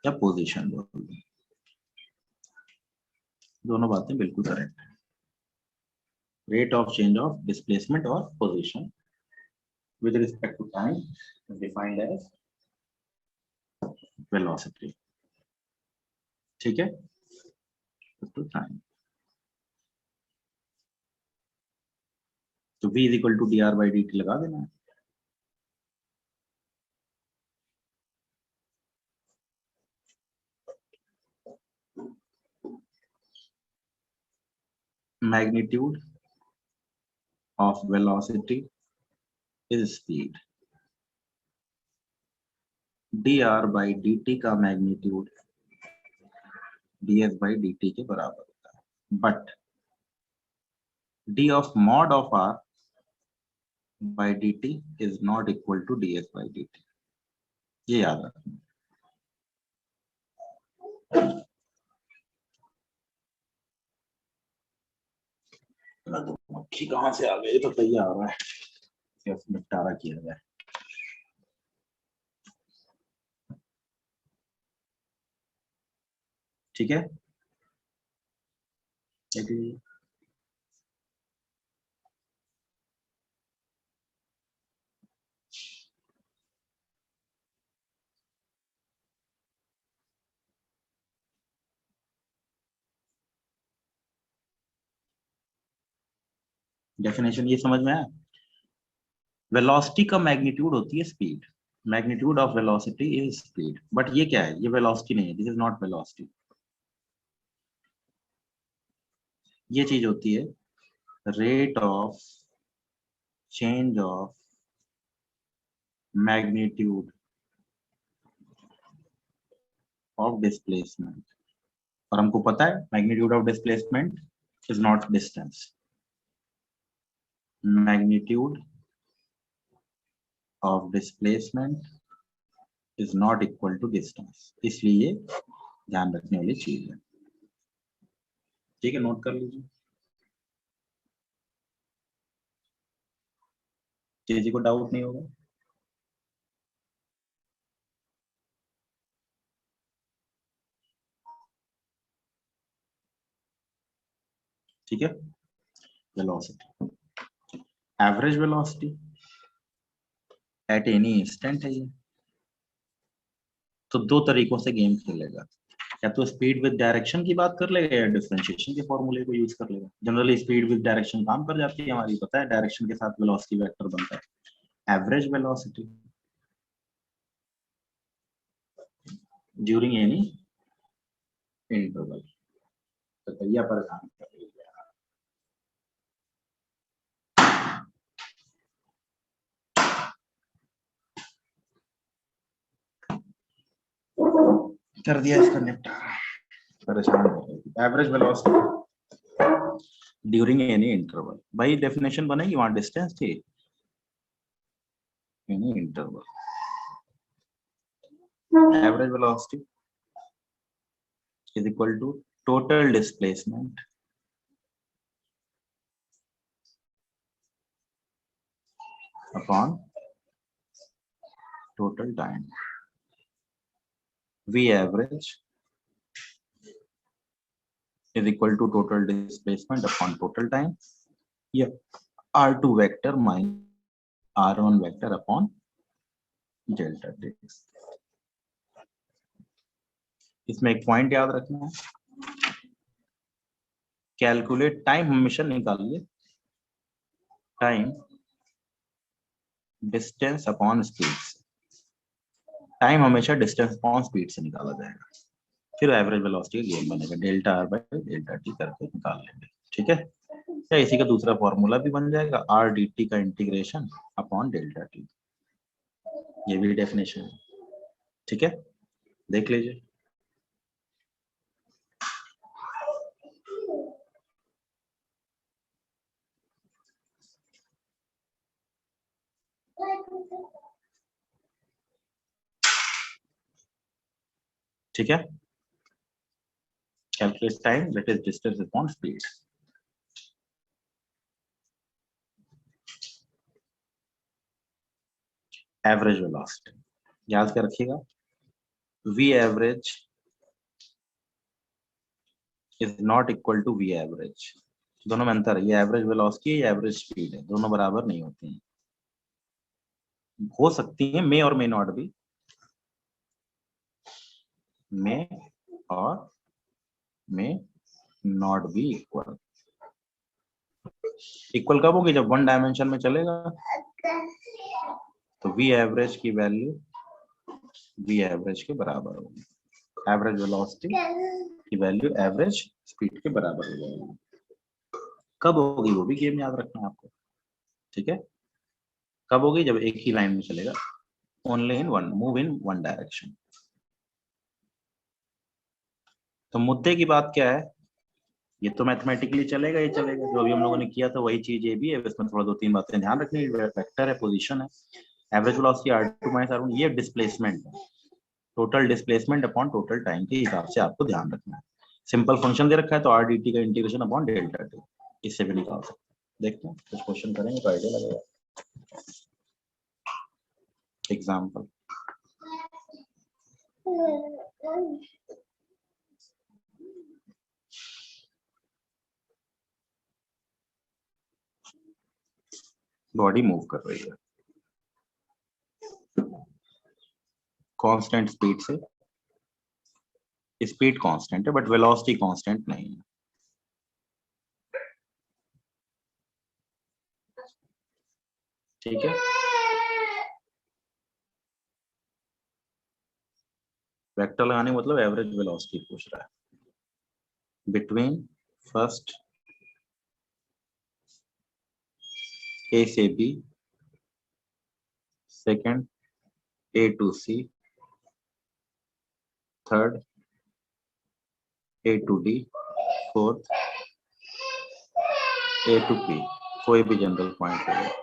या पोजीशन बोल लूं, दोनों बातें बिल्कुल करेक्ट है। Rate of change of displacement और position with respect to time defined as velocity. ठीक है, टू टाइम। तो v इक्वल टू dr/dt लगा देना है। Magnitude of velocity is speed, dr/dt का मैग्नीट्यूड ds/dt के बराबर होता है, but d of mod of r by dt is not equal to ds/dt, ये याद रखना। मक्खी कहाँ से आ गई? तो तैयार हो रहा है, निपटारा किया जाए। ठीक है, डेफिनेशन ये समझ में आया? वेलोसिटी का मैग्नीट्यूड होती है speed, magnitude of velocity is speed, but ये क्या है? ये वेलोसिटी नहीं है, दिस इज नॉट वेलोसिटी। ये चीज होती है rate of change of magnitude of displacement, और हमको पता है magnitude of displacement is not distance, magnitude of displacement is not equal to distance, इसलिए ध्यान रखने वाली चीज है। ठीक है, नोट कर लीजिए, किसी को डाउट नहीं होगा। ठीक है, velocity, average velocity at any instant है ये। तो दो तरीकों से गेम खेलेगा, या तो स्पीड विद डायरेक्शन की बात कर लेगा या डिफरेंशिएशन के फॉर्मूले को यूज कर लेगा। जनरली स्पीड विद डायरेक्शन काम कर जाती है हमारी, पता है डायरेक्शन के साथ वेलोसिटी वेक्टर बनता है। Average velocity during any interval, तो भैया परेशान कर लीजिए। कर दिया इसका निपटारा, परेशान कर रही थी। Average velocity during any interval, भाई डेफिनेशन बनेगी वहां डिस्टेंस थी, any interval. Average velocity is equal to total displacement upon total time. V average is equal to total displacement upon total time. Yeah, R2 vector minus R1 vector upon delta t. इसमें एक point याद रखना है, calculate time हमेशा निकालिए, time distance upon speed, time हमेशा distance upon speed से निकाला जाएगा, फिर एवरेज वेलोसिटी का गेम बनेगा, delta R by delta T करके निकाल लेंगे। ठीक है, या इसी का दूसरा फॉर्मूला भी बन जाएगा, आर डी टी का इंटीग्रेशन अपॉन डेल्टा टी, ये भी डेफिनेशन है। ठीक है, देख लीजिए। ठीक है, calculate time that is distance upon speed. Average velocity याद कर रखिएगा, V average is not equal to V average, दोनों में अंतर है, ये एवरेज वेलोसिटी है, ये एवरेज स्पीड है, दोनों बराबर नहीं होती हैं, हो सकती है मे और मे नॉट भी, मे और may not be equal. Equal कब होगी? जब वन डायमेंशन में चलेगा, तो वी एवरेज की वैल्यू वी एवरेज के बराबर होगी, एवरेज वेलोसिटी की वैल्यू एवरेज स्पीड के बराबर हो जाएगी। कब होगी वो भी गेम याद रखना है आपको। ठीक है, कब होगी? जब एक ही लाइन में चलेगा, only in one, move in one direction. तो मुद्दे की बात क्या है, ये तो मैथमेटिकली चलेगा ही चलेगा, जो अभी हम लोगों ने किया था वही चीज ये भी है, इसमें थोड़ा दो तीन बातें ध्यान रखनी है, वेक्टर है, पोजीशन है, average velocity r2 minus r1, ये डिस्प्लेसमेंट है, total displacement upon total time के हिसाब से आपको ध्यान रखना है। सिंपल फंक्शन दे रखा है तो आर डी टी का इंटीग्रेशन अपॉन डेल्टा टी, इससे भी निकाल सकते हैं। देखते हैं कुछ क्वेश्चन करेंगे तो आइडिया लगेगा। एग्जाम्पल, बॉडी मूव कर रही है कांस्टेंट स्पीड से, स्पीड कांस्टेंट है बट वेलोसिटी कांस्टेंट नहीं है। ठीक है, वेक्टर लगाने का मतलब एवरेज वेलोसिटी पूछ रहा है बिटवीन फर्स्ट ए से B, second A to C, third A to D, fourth A to P, कोई भी जनरल पॉइंट होगा।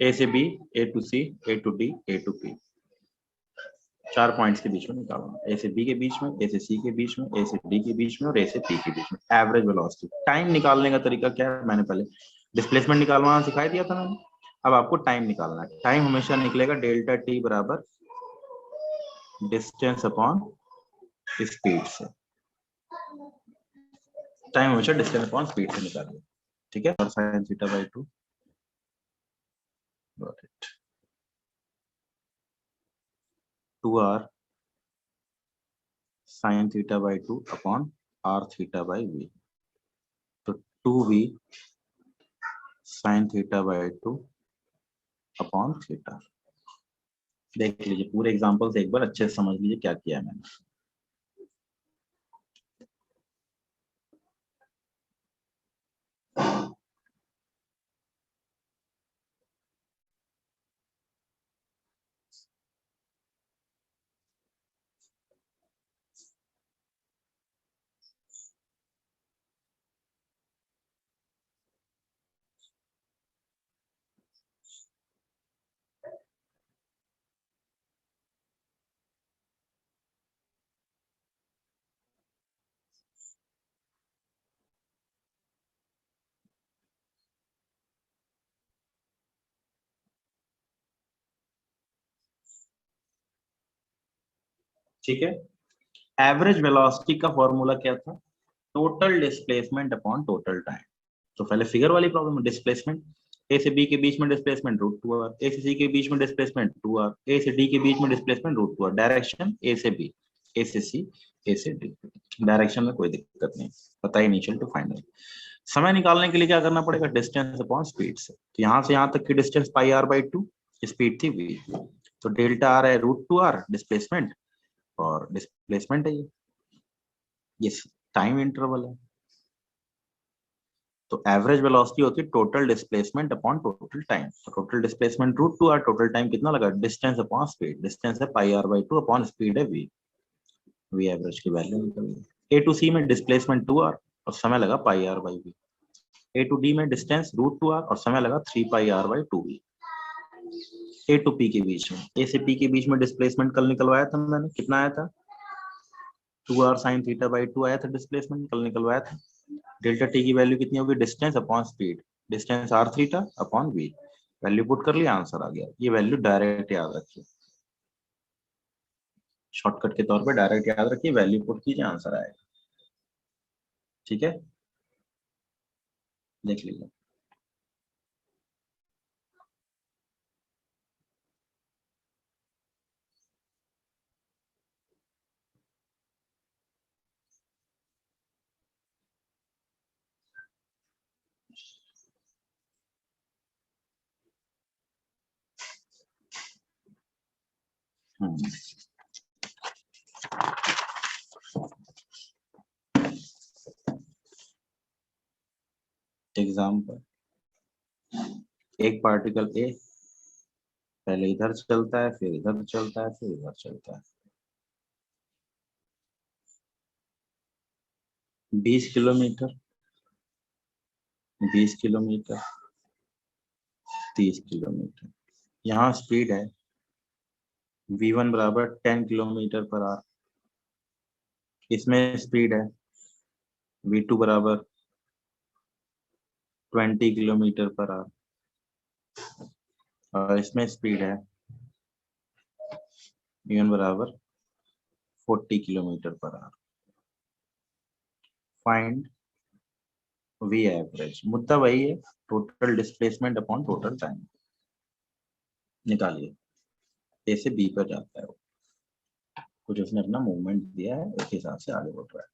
ए से B, A to C, A to D, A to P, 4 points के बीच में निकालना। ए से बी के बीच में, ए से सी के बीच में, ए से डी के बीच में और ए से पी के बीच में एवरेज वेलोसिटी। टाइम निकालने का तरीका क्या है, मैंने पहले डिस्प्लेसमेंट निकालना सिखाई दिया था मैंने। अब आपको टाइम निकालना है। टाइम हमेशा निकलेगा डेल्टा टी बराबर डिस्टेंस अपॉन स्पीड से। टाइम हमेशा डिस्टेंस अपॉन स्पीड से निकालिए। ठीक है, और sin theta by 2 got it 2r sin theta by 2 upon r theta by v। तो 2v sin theta by 2 upon theta. देख लीजिए पूरे एग्जांपल से एक बार अच्छे से समझ लीजिए क्या किया है मैंने। ठीक है, एवरेज वेलोसिटी का फॉर्मूला क्या था, total displacement upon total time. तो पहले फिगर वाली प्रॉब्लम में डिस्प्लेसमेंट, ए से बी के बीच में डिस्प्लेसमेंट √2r, ए से सी के बीच में डिस्प्लेसमेंट 2r, ए से डी के बीच में डिस्प्लेसमेंट √2r। डायरेक्शन ए से बी, ए से सी, ए से डी, डायरेक्शन में कोई दिक्कत नहीं, पता ही इनिशियल टू फाइनल। समय निकालने के लिए क्या करना पड़ेगा, डिस्टेंस अपॉन स्पीड से। तो यहाँ से यहाँ तक की distance pi r by 2, speed थी v, तो डेल्टा r है √2r डिस्प्लेसमेंट और डिस्प्लेसमेंट है ये टाइम इंटरवल है। तो एवरेज वेलोसिटी होती है total displacement upon total time. तो total displacement √2r, total time कितना लगा, डिस्टेंस अपॉन स्पीड, डिस्टेंस है pi r by 2 upon speed है v, v एवरेज की वैल्यू निकल गई। ए टू सी में डिस्प्लेसमेंट 2r और समय लगा pi r by v। A to D में डिस्टेंस √2r और समय लगा 3 pi r by 2v। A to P के बीच में, ए से पी के बीच में डिस्प्लेसमेंट कल निकलवाया था मैंने, कितना आया था, 2r sin थीटा बाई 2 आया था डिस्प्लेसमेंट, कल निकलवाया था। डेल्टा टी की वैल्यू कितनी होगी, distance upon speed, distance r theta upon v, value put कर लिया, आंसर आ गया। ये वैल्यू डायरेक्ट याद रखिए, शॉर्टकट के तौर पे डायरेक्ट याद रखिए, वैल्यू पुट कीजिए, आंसर आएगा। ठीक है, देख लीजिए। एग्जाम्पल, एक पार्टिकल ए पहले इधर चलता है, फिर इधर चलता है, फिर इधर चलता है। 20 किलोमीटर, 20 किलोमीटर, 30 किलोमीटर। यहाँ स्पीड है v1 बराबर 10 किलोमीटर पर आवर, इसमें स्पीड है v2 बराबर 20 किलोमीटर पर आवर और इसमें स्पीड है v1 बराबर 40 kilometre per our. Find V average, मुद्दा वही है, total displacement upon total time. निकालिए, ए से बी पर जाता है वो, कुछ उसने अपना मूवमेंट दिया है, उस हिसाब से आगे बढ़ रहा है।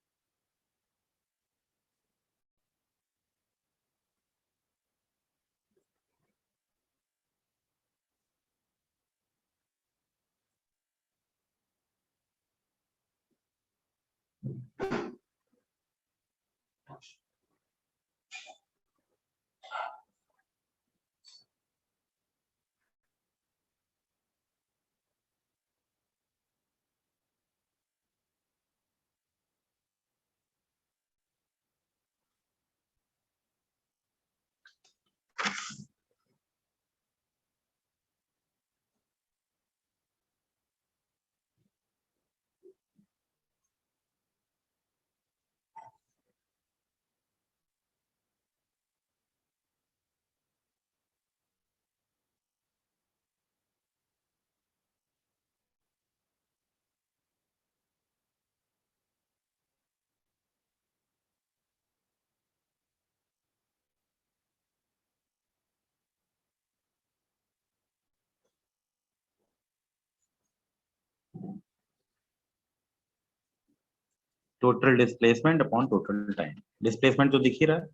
Total displacement upon total time, displacement तो दिख ही रहा है,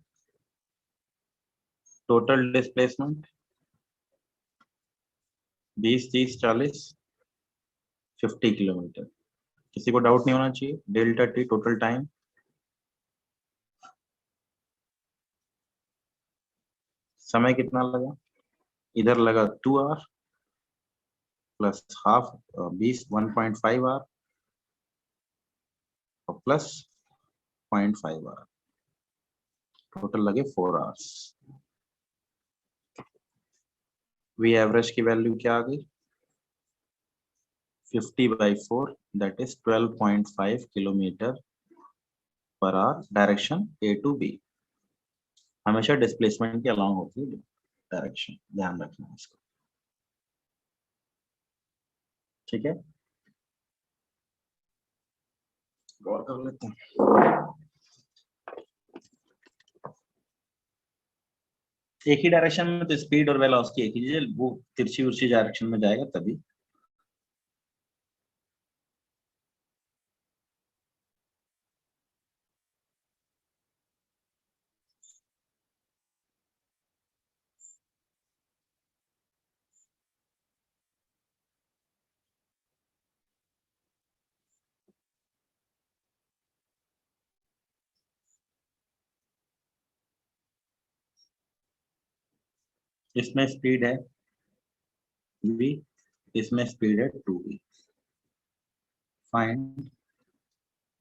टोटल डिस्प्लेसमेंट 20, 30, 40, 50 किलोमीटर। किसी को डाउट नहीं होना चाहिए। डेल्टा टी टोटल टाइम, समय कितना लगा, इधर लगा 2 आवर प्लस हाफ 20, 1.5 आवर और प्लस 0.5 आवर, टोटल लगे 4 आवर्स। वी एवरेज की वैल्यू क्या आ गई, 50/4, that is 12.5 kilometre per hour, direction A to B. हमेशा डिस्प्लेसमेंट के अलाउ होती है डायरेक्शन, ध्यान रखना इसको, ठीक है। गौर कर लेते हैं। एक ही डायरेक्शन में तो स्पीड और वेलोसिटी एक ही चीज है, वो तिरछी उर्छी डायरेक्शन में जाएगा तभी। इसमें स्पीड है v, इसमें स्पीड है 2v। Find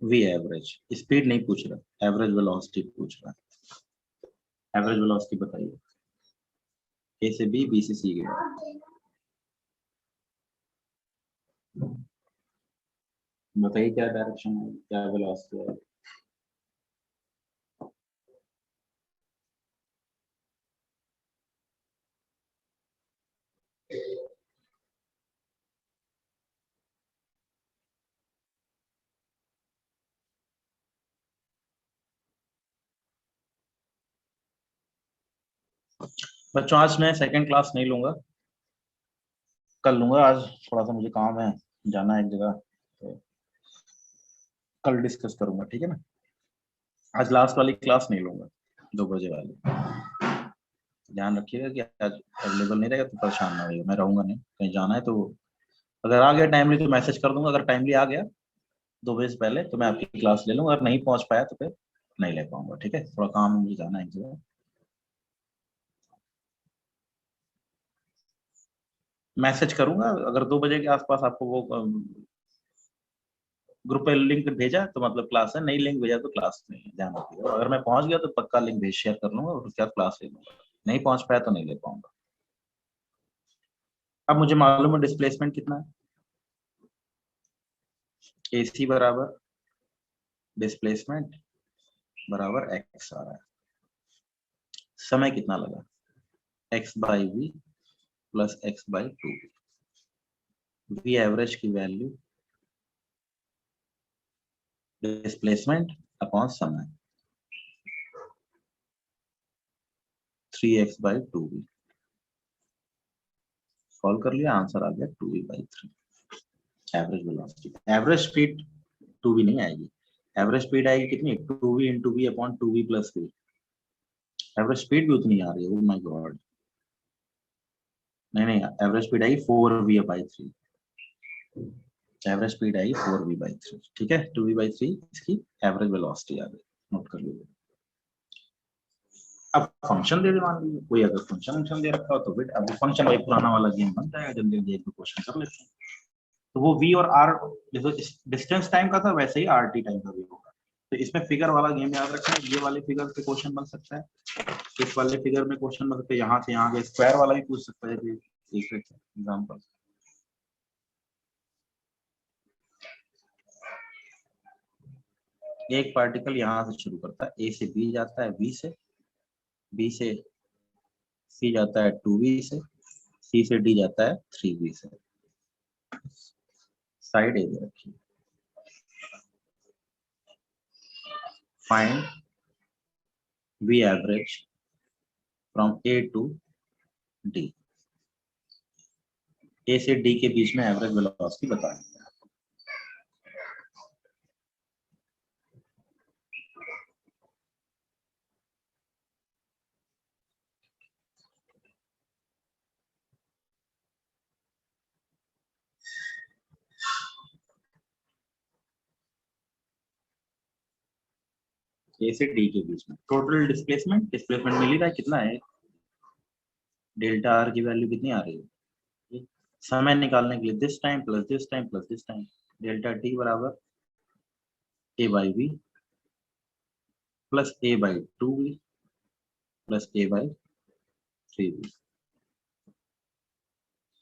V average, speed नहीं पूछ रहा, एवरेज वेलोसिटी पूछ रहा है। एवरेज वेलोसिटी बताइए, ए से बी, बी से सी गया, बताइए क्या डायरेक्शन है, क्या वेलोसिटी है। बच्चों आज मैं सेकंड क्लास नहीं लूंगा, कल लूंगा। आज थोड़ा सा मुझे काम है, जाना है एक जगह, तो कल डिस्कस करूंगा, ठीक है ना। आज लास्ट वाली क्लास नहीं लूंगा, 2 बजे वाली। ध्यान रखिएगा कि आज अवेलेबल नहीं रहेगा तो परेशान ना होइएगा, मैं रहूंगा नहीं, कहीं जाना है तो अगर आ गया टाइमली तो मैसेज कर दूंगा, अगर टाइमली आ गया 2 बजे से पहले तो मैं आपकी क्लास ले लूंगा, अगर नहीं पहुंच पाया तो फिर नहीं ले पाऊंगा, ठीक है। थोड़ा काम है, मुझे जाना है एक जगह। मैसेज करूंगा, अगर 2 बजे के आसपास आपको वो ग्रुप पे लिंक भेजा तो मतलब क्लास है, नहीं लिंक भेजा तो क्लास नहीं है, ध्यान रखिएगा। अगर मैं पहुंच गया तो पक्का लिंक भेज शेयर कर लूंगा और उसके बाद क्लास ले लूंगा, नहीं पहुंच पाया तो नहीं ले पाऊंगा। अब मुझे मालूम है डिस्प्लेसमेंट कितना है, ए सी बराबर डिस्प्लेसमेंट बराबर एक्स आ रहा है। समय कितना लगा, x by v plus x by 2। V average की वैल्यू डिस्प्लेसमेंट अपॉन समय 3x by 2v। सॉल्व कर लिया, आंसर आ गया 2v/3। Average velocity, average speed 2v नहीं आएगी, एवरेज स्पीड आएगी कितनी 2v into v upon 2v plus v। Average speed भी उतनी आ रही है, ओह माय गॉड। नहीं, एवरेज स्पीड आएगी 4v/3। एवरेज स्पीड आएगी 4v/3। ठीक है, 2v/3 इसकी एवरेज वेलोसिटी आ गई, नोट कर लीजिए। अब फंक्शन दे दे, मान लीजिए कोई अगर फंक्शन दे रखा हो तो फिर अब फंक्शन भाई पुराना वाला गेम बन जाएगा, जल्दी जल्दी एक क्वेश्चन कर लेते हैं। तो वो v और r जैसे डिस्टेंस टाइम का था वैसे ही rt टाइम का भी होगा। तो इसमें फिगर वाला गेम याद रखना है, ये वाले फिगर से क्वेश्चन बन सकता है, इस वाले फिगर में क्वेश्चन बन सकता है, यहाँ से यहाँ के स्क्वायर वाला भी पूछ सकता है। एक एग्जांपल, एक पार्टिकल यहाँ से शुरू करता है, ए से बी जाता है, बी से सी जाता है 2v से, सी से डी जाता है 3v से। साइड ए दे रखिए, find v average from A to D. A से डी के बीच में एवरेज वेलोसिटी बताएं। ए से डी के बीच में टोटल डिस्प्लेसमेंट मिल ही रहा है, कितना है डेल्टा आर की वैल्यू कितनी आ रही है। समय निकालने के लिए this time plus this time plus this time, delta t बराबर a by v plus a by 2v plus a by 3v,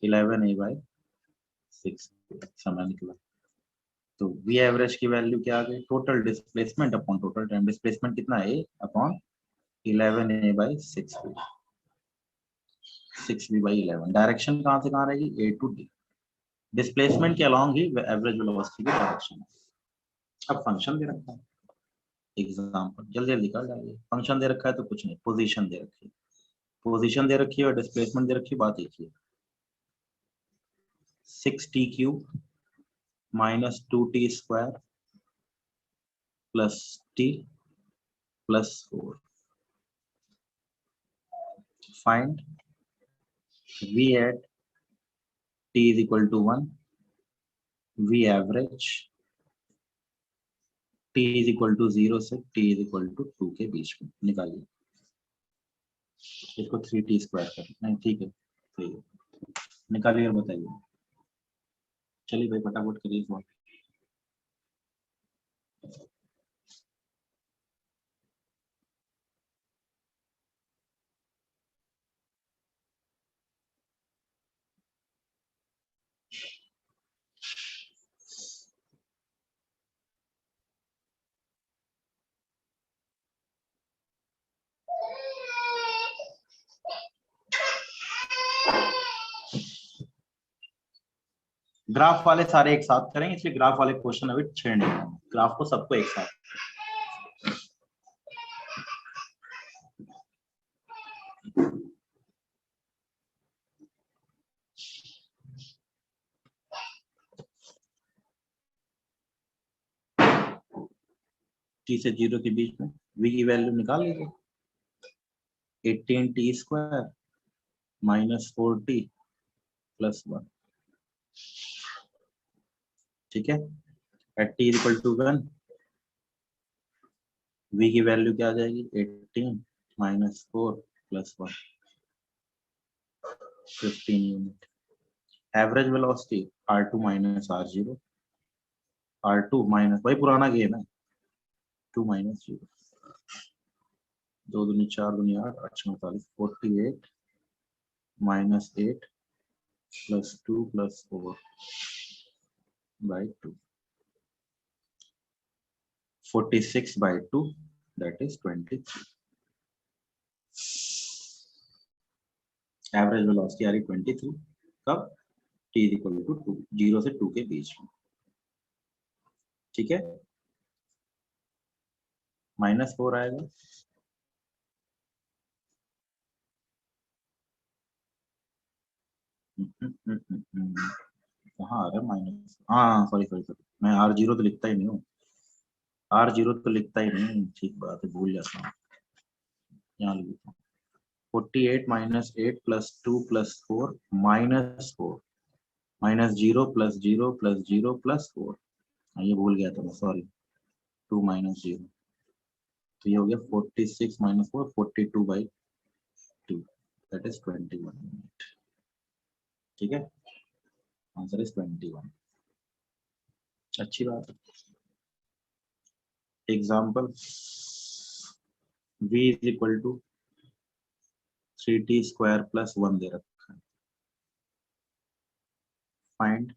11 a by 6 समय निकला। तो v एवरेज की वैल्यू क्या आ गई, total displacement upon total time. Displacement कितना है a upon 11a by 6v, 6v by 11। Direction कहाँ से कहाँ रहेगी, a टू d। डिस्प्लेसमेंट के अलॉन्ग ही एवरेज वेलोसिटी की डायरेक्शन है। अब फंक्शन दे रखा है, एग्जांपल जल्दी जल्दी कर डालिए। फंक्शन दे रखा है तो कुछ नहीं, पोजीशन दे रखी है, पोजीशन दे रखी है और डिस्प्लेसमेंट दे रखी है, बात एक ही है। 6t cube minus 2t square plus t plus 4। Find v at t is equal to 1, v average t is equal to 0 से t is equal to 2 के बीच में निकालिए। इसको 3t स्क्वायर कर, नहीं ठीक है, सही है, निकालिए और बताइए। चलिए भाई फटाफट करिए सॉल्व। ग्राफ वाले सारे एक साथ करेंगे, इसलिए ग्राफ वाले क्वेश्चन अभी छेड़ने हैं, ग्राफ को सबको एक साथ। t से 0 के बीच में v की वैल्यू निकाल लीजिए, 18t square minus 4t plus 1। ठीक है, at t equal to 1 v की वैल्यू क्या आ जाएगी, 18 minus 4 plus 1, 15 unit. Average velocity r2 minus r0, r2 minus, वही पुराना गेम है, 2 माइनस 0, 2 दूनी 4 दूनी 8, 8 48, 48 minus 8 plus 2 plus 4 by 2, 46 by 2 that is 23। Average velocity आ रही 23, कब t इक्वल टू 2, 0 से 2 के बीच में। ठीक है, -4 आएगा। कहाँ आ रहा है माइनस? हाँ सॉरी सॉरी सॉरी, मैं R0 तो लिखता ही नहीं हूँ, R0 तो लिखता ही नहीं, ठीक बात है, भूल जाता हूँ। यहाँ लिखता हूँ 48 - 8 + 2 + 4 -4 -0 + 0 + 0 + 4। ये भूल गया था मैं, सॉरी। 2 - 0, तो ये हो गया 46 - 4 42/2, दैट इज 21 मिनट। ठीक है, आंसर इज 21। अच्छी बात है। एग्जाम्पल v = 3t² + 1 दे रखा है। फाइंड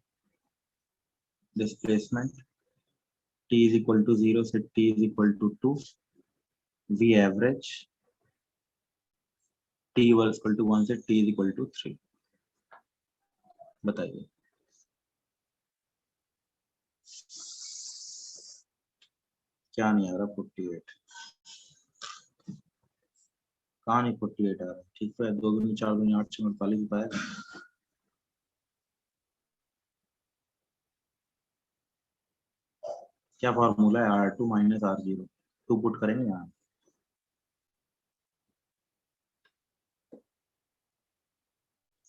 डिस्प्लेसमेंट t = 0 से t = 2, v एवरेज t = 1 से t = 3। बताइए। क्या नहीं आ रहा? 48 कहाँ नहीं 48 आ रहा? ठीक है, 2 दूनी 4 दूनी 8 6 48 पाएगा। क्या फॉर्मूला है? R2 - R0, 2 पुट करेंगे यहाँ।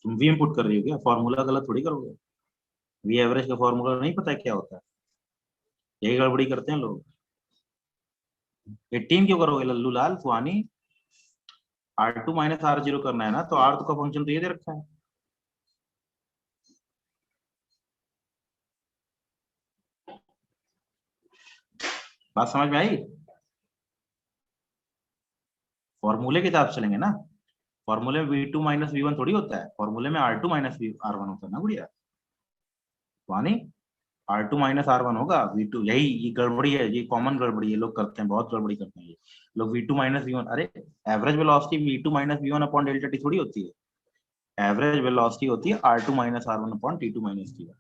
तुम v इनपुट कर रही हो क्या? फॉर्मूला गलत थोड़ी करोगे। v एवरेज का फॉर्मूला नहीं पता है क्या होता है? यही गड़बड़ी करते हैं लोग। 18 क्यों करोगे लल्लू लाल सुहानी? R2 - R0 करना है ना, तो R2 का फंक्शन तो ये दे रखा है। बात समझ में आई? फॉर्मूले के हिसाब से चलेंगे ना। फॉर्मूले में v2 - v1 थोड़ी होता है, फॉर्मूले में R2 - R1 होता है ना गुड़िया सुहानी। R2 - R1 होगा, V2 यही ये गड़बड़ी है, ये कॉमन गड़बड़ी है, लोग करते हैं, बहुत गड़बड़ी करते हैं ये लोग। V2 - V1, अरे average velocity V2 - V1 upon delta T थोड़ी होती है। एवरेज वेलोसिटी होती है R2 - R1 upon T2 - T1।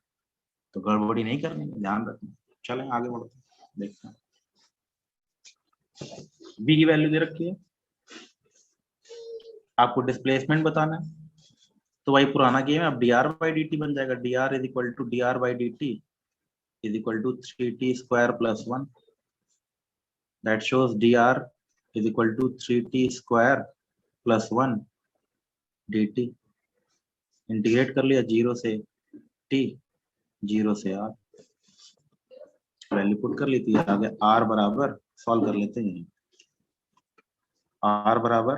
तो गड़बड़ी नहीं करनी है, ध्यान रखना। चलें आगे बढ़ते हैं, देखते हैं। बी की वैल्यू दे रखी है, आपको डिस्प्लेसमेंट बताना है। तो वही पुराना गेम है, अब dr/dt बन जाएगा। dr = dr/dt = 3t² + 1। That shows dr = 3t² + 1 dt। Integrate कर लिया 0 से t, 0 से r, वैल्यू पुट कर ली थी। आगे r बराबर, सॉल्व कर लेते हैं। r बराबर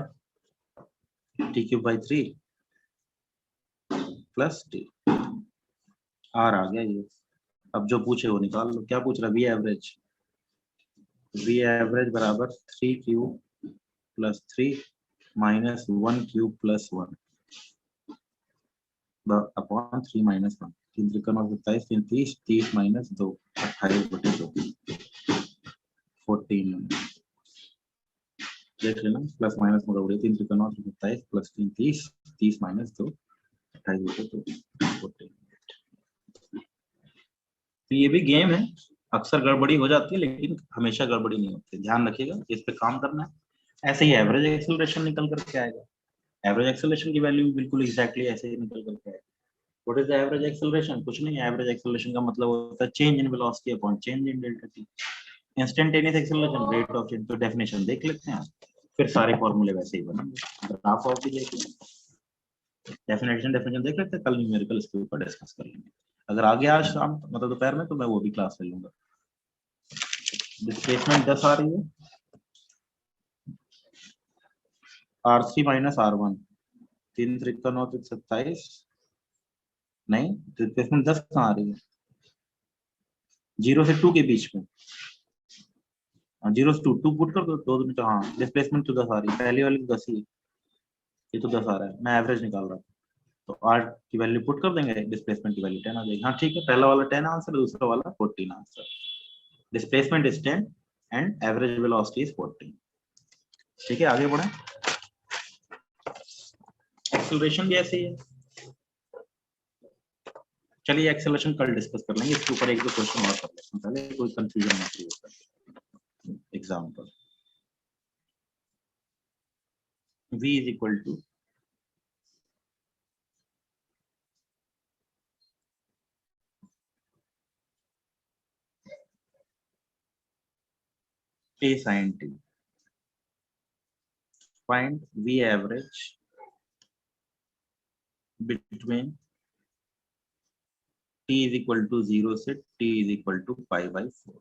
t³ / 3 + t, r आ गया ये। अब जो पूछे वो निकाल लो। क्या पूछ रहा है? v एवरेज बराबर 3³ + 3 - 1³ + 1 अपॉन 3 - 1। 3 त्रिकोण 27, 33, 30 - 2, 28/2, 14। देख लेना, प्लस माइनस में उड़े 3 त्रिकोण 27 + 3 30, 30 - 2, 28/2, 14। तो ये भी गेम है, अक्सर गड़बड़ी हो जाती है, लेकिन हमेशा गड़बड़ी नहीं होती। ध्यान रखिएगा, इस पे काम करना है। ऐसे ही एवरेज एक्सेलरेशन निकल करके आएगा। एवरेज एक्सेलरेशन की वैल्यू बिल्कुल एग्जैक्टली ऐसे ही निकल करके आएगा। What is the average acceleration? कुछ नहीं, एवरेज एक्सेलरेशन का मतलब होता है change in velocity upon change in delta T. Instantaneous acceleration, rate of change. तो डेफिनेशन देख लेते हैं, फिर सारे फॉर्मूले वैसे ही बनेंगे। ग्राफ ऑफ भी देख लेंगे, डेफिनेशन देख लेते हैं। कल न्यूमेरिकल इसके ऊपर डिस्कस कर लेंगे। अगर आ गया आज शाम, मतलब दोपहर में, तो मैं वो भी क्लास ले लूंगा। डिस्प्लेसमेंट 10 आ रही है, R3 - R1, 3 त्रिक 9 त्रिक 27। नहीं, डिस्प्लेसमेंट 10 कहाँ आ रही है? 0 से 2 के बीच में। 0 से 2 पुट कर दो, 2 मिनट। हाँ, डिस्प्लेसमेंट तो 10 आ रही है, पहली वाली तो 10 ही है, ये तो 10 आ रहा है। मैं एवरेज निकाल रहा हूँ, तो r की वैल्यू पुट कर देंगे, डिस्प्लेसमेंट की वैल्यू 10 आ जाएगी। हाँ ठीक है, पहला वाला 10 आंसर, दूसरा वाला 14 answer. Displacement is 10 and average velocity is 14। ठीक है, आगे बढ़े। एक्सेलरेशन भी ऐसे ही है। चलिए एक्सेलरेशन कल डिस्कस कर लेंगे, इसके ऊपर एक दो क्वेश्चन और कर लेते हैं पहले, कोई कंफ्यूजन ना क्रिएट हो। Example v is equal to a sin t. Find v average between t is equal to 0 से t is equal to pi by 4.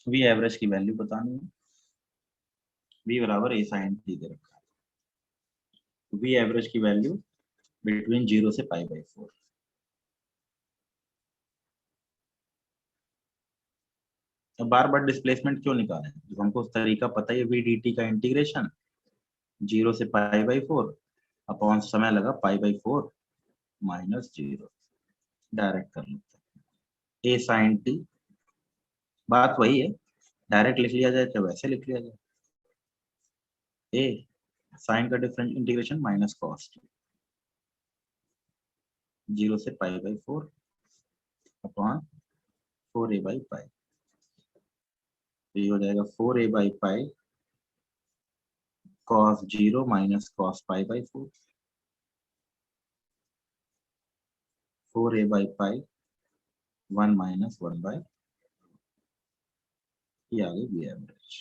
v average की वैल्यू बतानी है, v बराबर a sin t दे रखा है, v average की value between 0 से pi by 4. अब बार बार डिस्प्लेसमेंट क्यों निकालें जब हमको उस तरीका पता है, v dt का इंटीग्रेशन 0 से pi by 4 अपॉन समय लगा pi by 4 माइनस 0, डायरेक्ट कर लेते हैं. a sin t बात वही है, डायरेक्ट लिख लिया जाए तो वैसे लिख लिया जाए, a साइन का difference integration minus cos t 0 से pi by 4 upon 4a by pi. ये हो जाएगा 4a by pi cos 0 minus cos pi by 4, 4a by pi 1 minus 1 by, ये आ गई v एवरेज.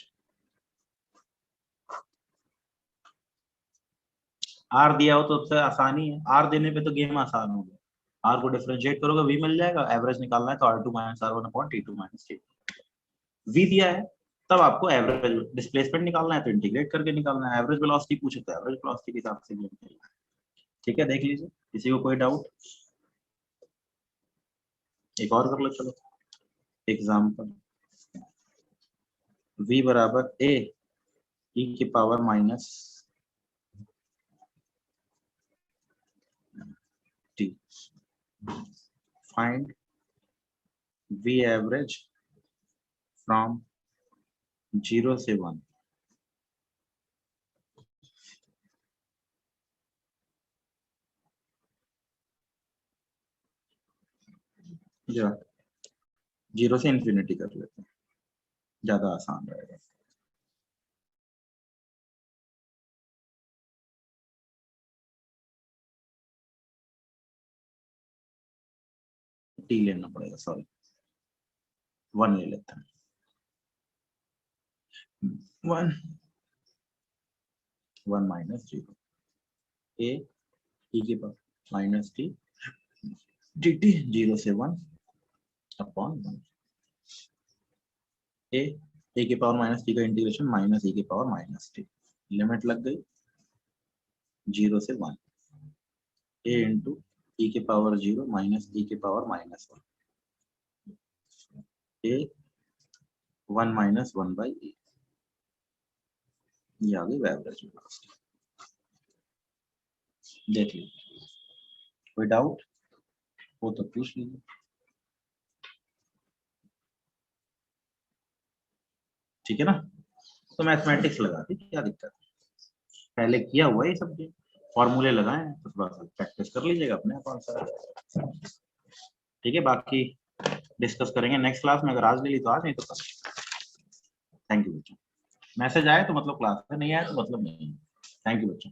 आर दिया हो तो उससे आसानी है, आर देने पे तो गेम आसान हो गया. आर को डिफरेंशिएट करोगे वी मिल जाएगा, एवरेज निकालना है तो r2 minus r1 upon t2 minus t. V दिया है तब आपको एवरेज डिस्प्लेसमेंट निकालना है तो इंटीग्रेट करके निकालना है, एवरेज वेलोसिटी पूछे तो एवरेज वेलोसिटी के हिसाब से गेम खेलना है. ठीक है, देख लीजिए, किसी को कोई डाउट? एक और कर लो, चलो एग्जाम्पल. v बराबर a e की power minus t. Find v average from 0 से 1. जो 0 से इंफिनिटी कर लेते हैं, ज्यादा आसान रहेगा. टी लेना पड़ेगा, सॉरी 1 ले लेते हैं. 1 माइनस 0 a e की पावर माइनस टी dt 0 से 1 अपॉन 1. a की पावर माइनस टी का इंटीग्रेशन माइनस e की पावर माइनस टी, लिमिट लग गई 0 से 1, a इंटू e की पावर 0 माइनस e की power minus 1, a 1 minus 1 by e. ये आ गई एवरेज वेलोसिटी. देख लीजिए, कोई डाउट वो तो पूछ लीजिए. ठीक है ना, तो मैथमेटिक्स लगा दी, क्या दिक्कत है, पहले किया हुआ ये सब, फॉर्मूले लगाए हैं तो थोड़ा सा प्रैक्टिस कर लीजिएगा अपने आप आंसर. ठीक है, बाकी डिस्कस करेंगे नेक्स्ट क्लास में, अगर आज ले ली तो आज, नहीं तो कल. थैंक यू बच्चों. मैसेज आए तो मतलब क्लास में, नहीं आया तो मतलब नहीं. थैंक यू बच्चों.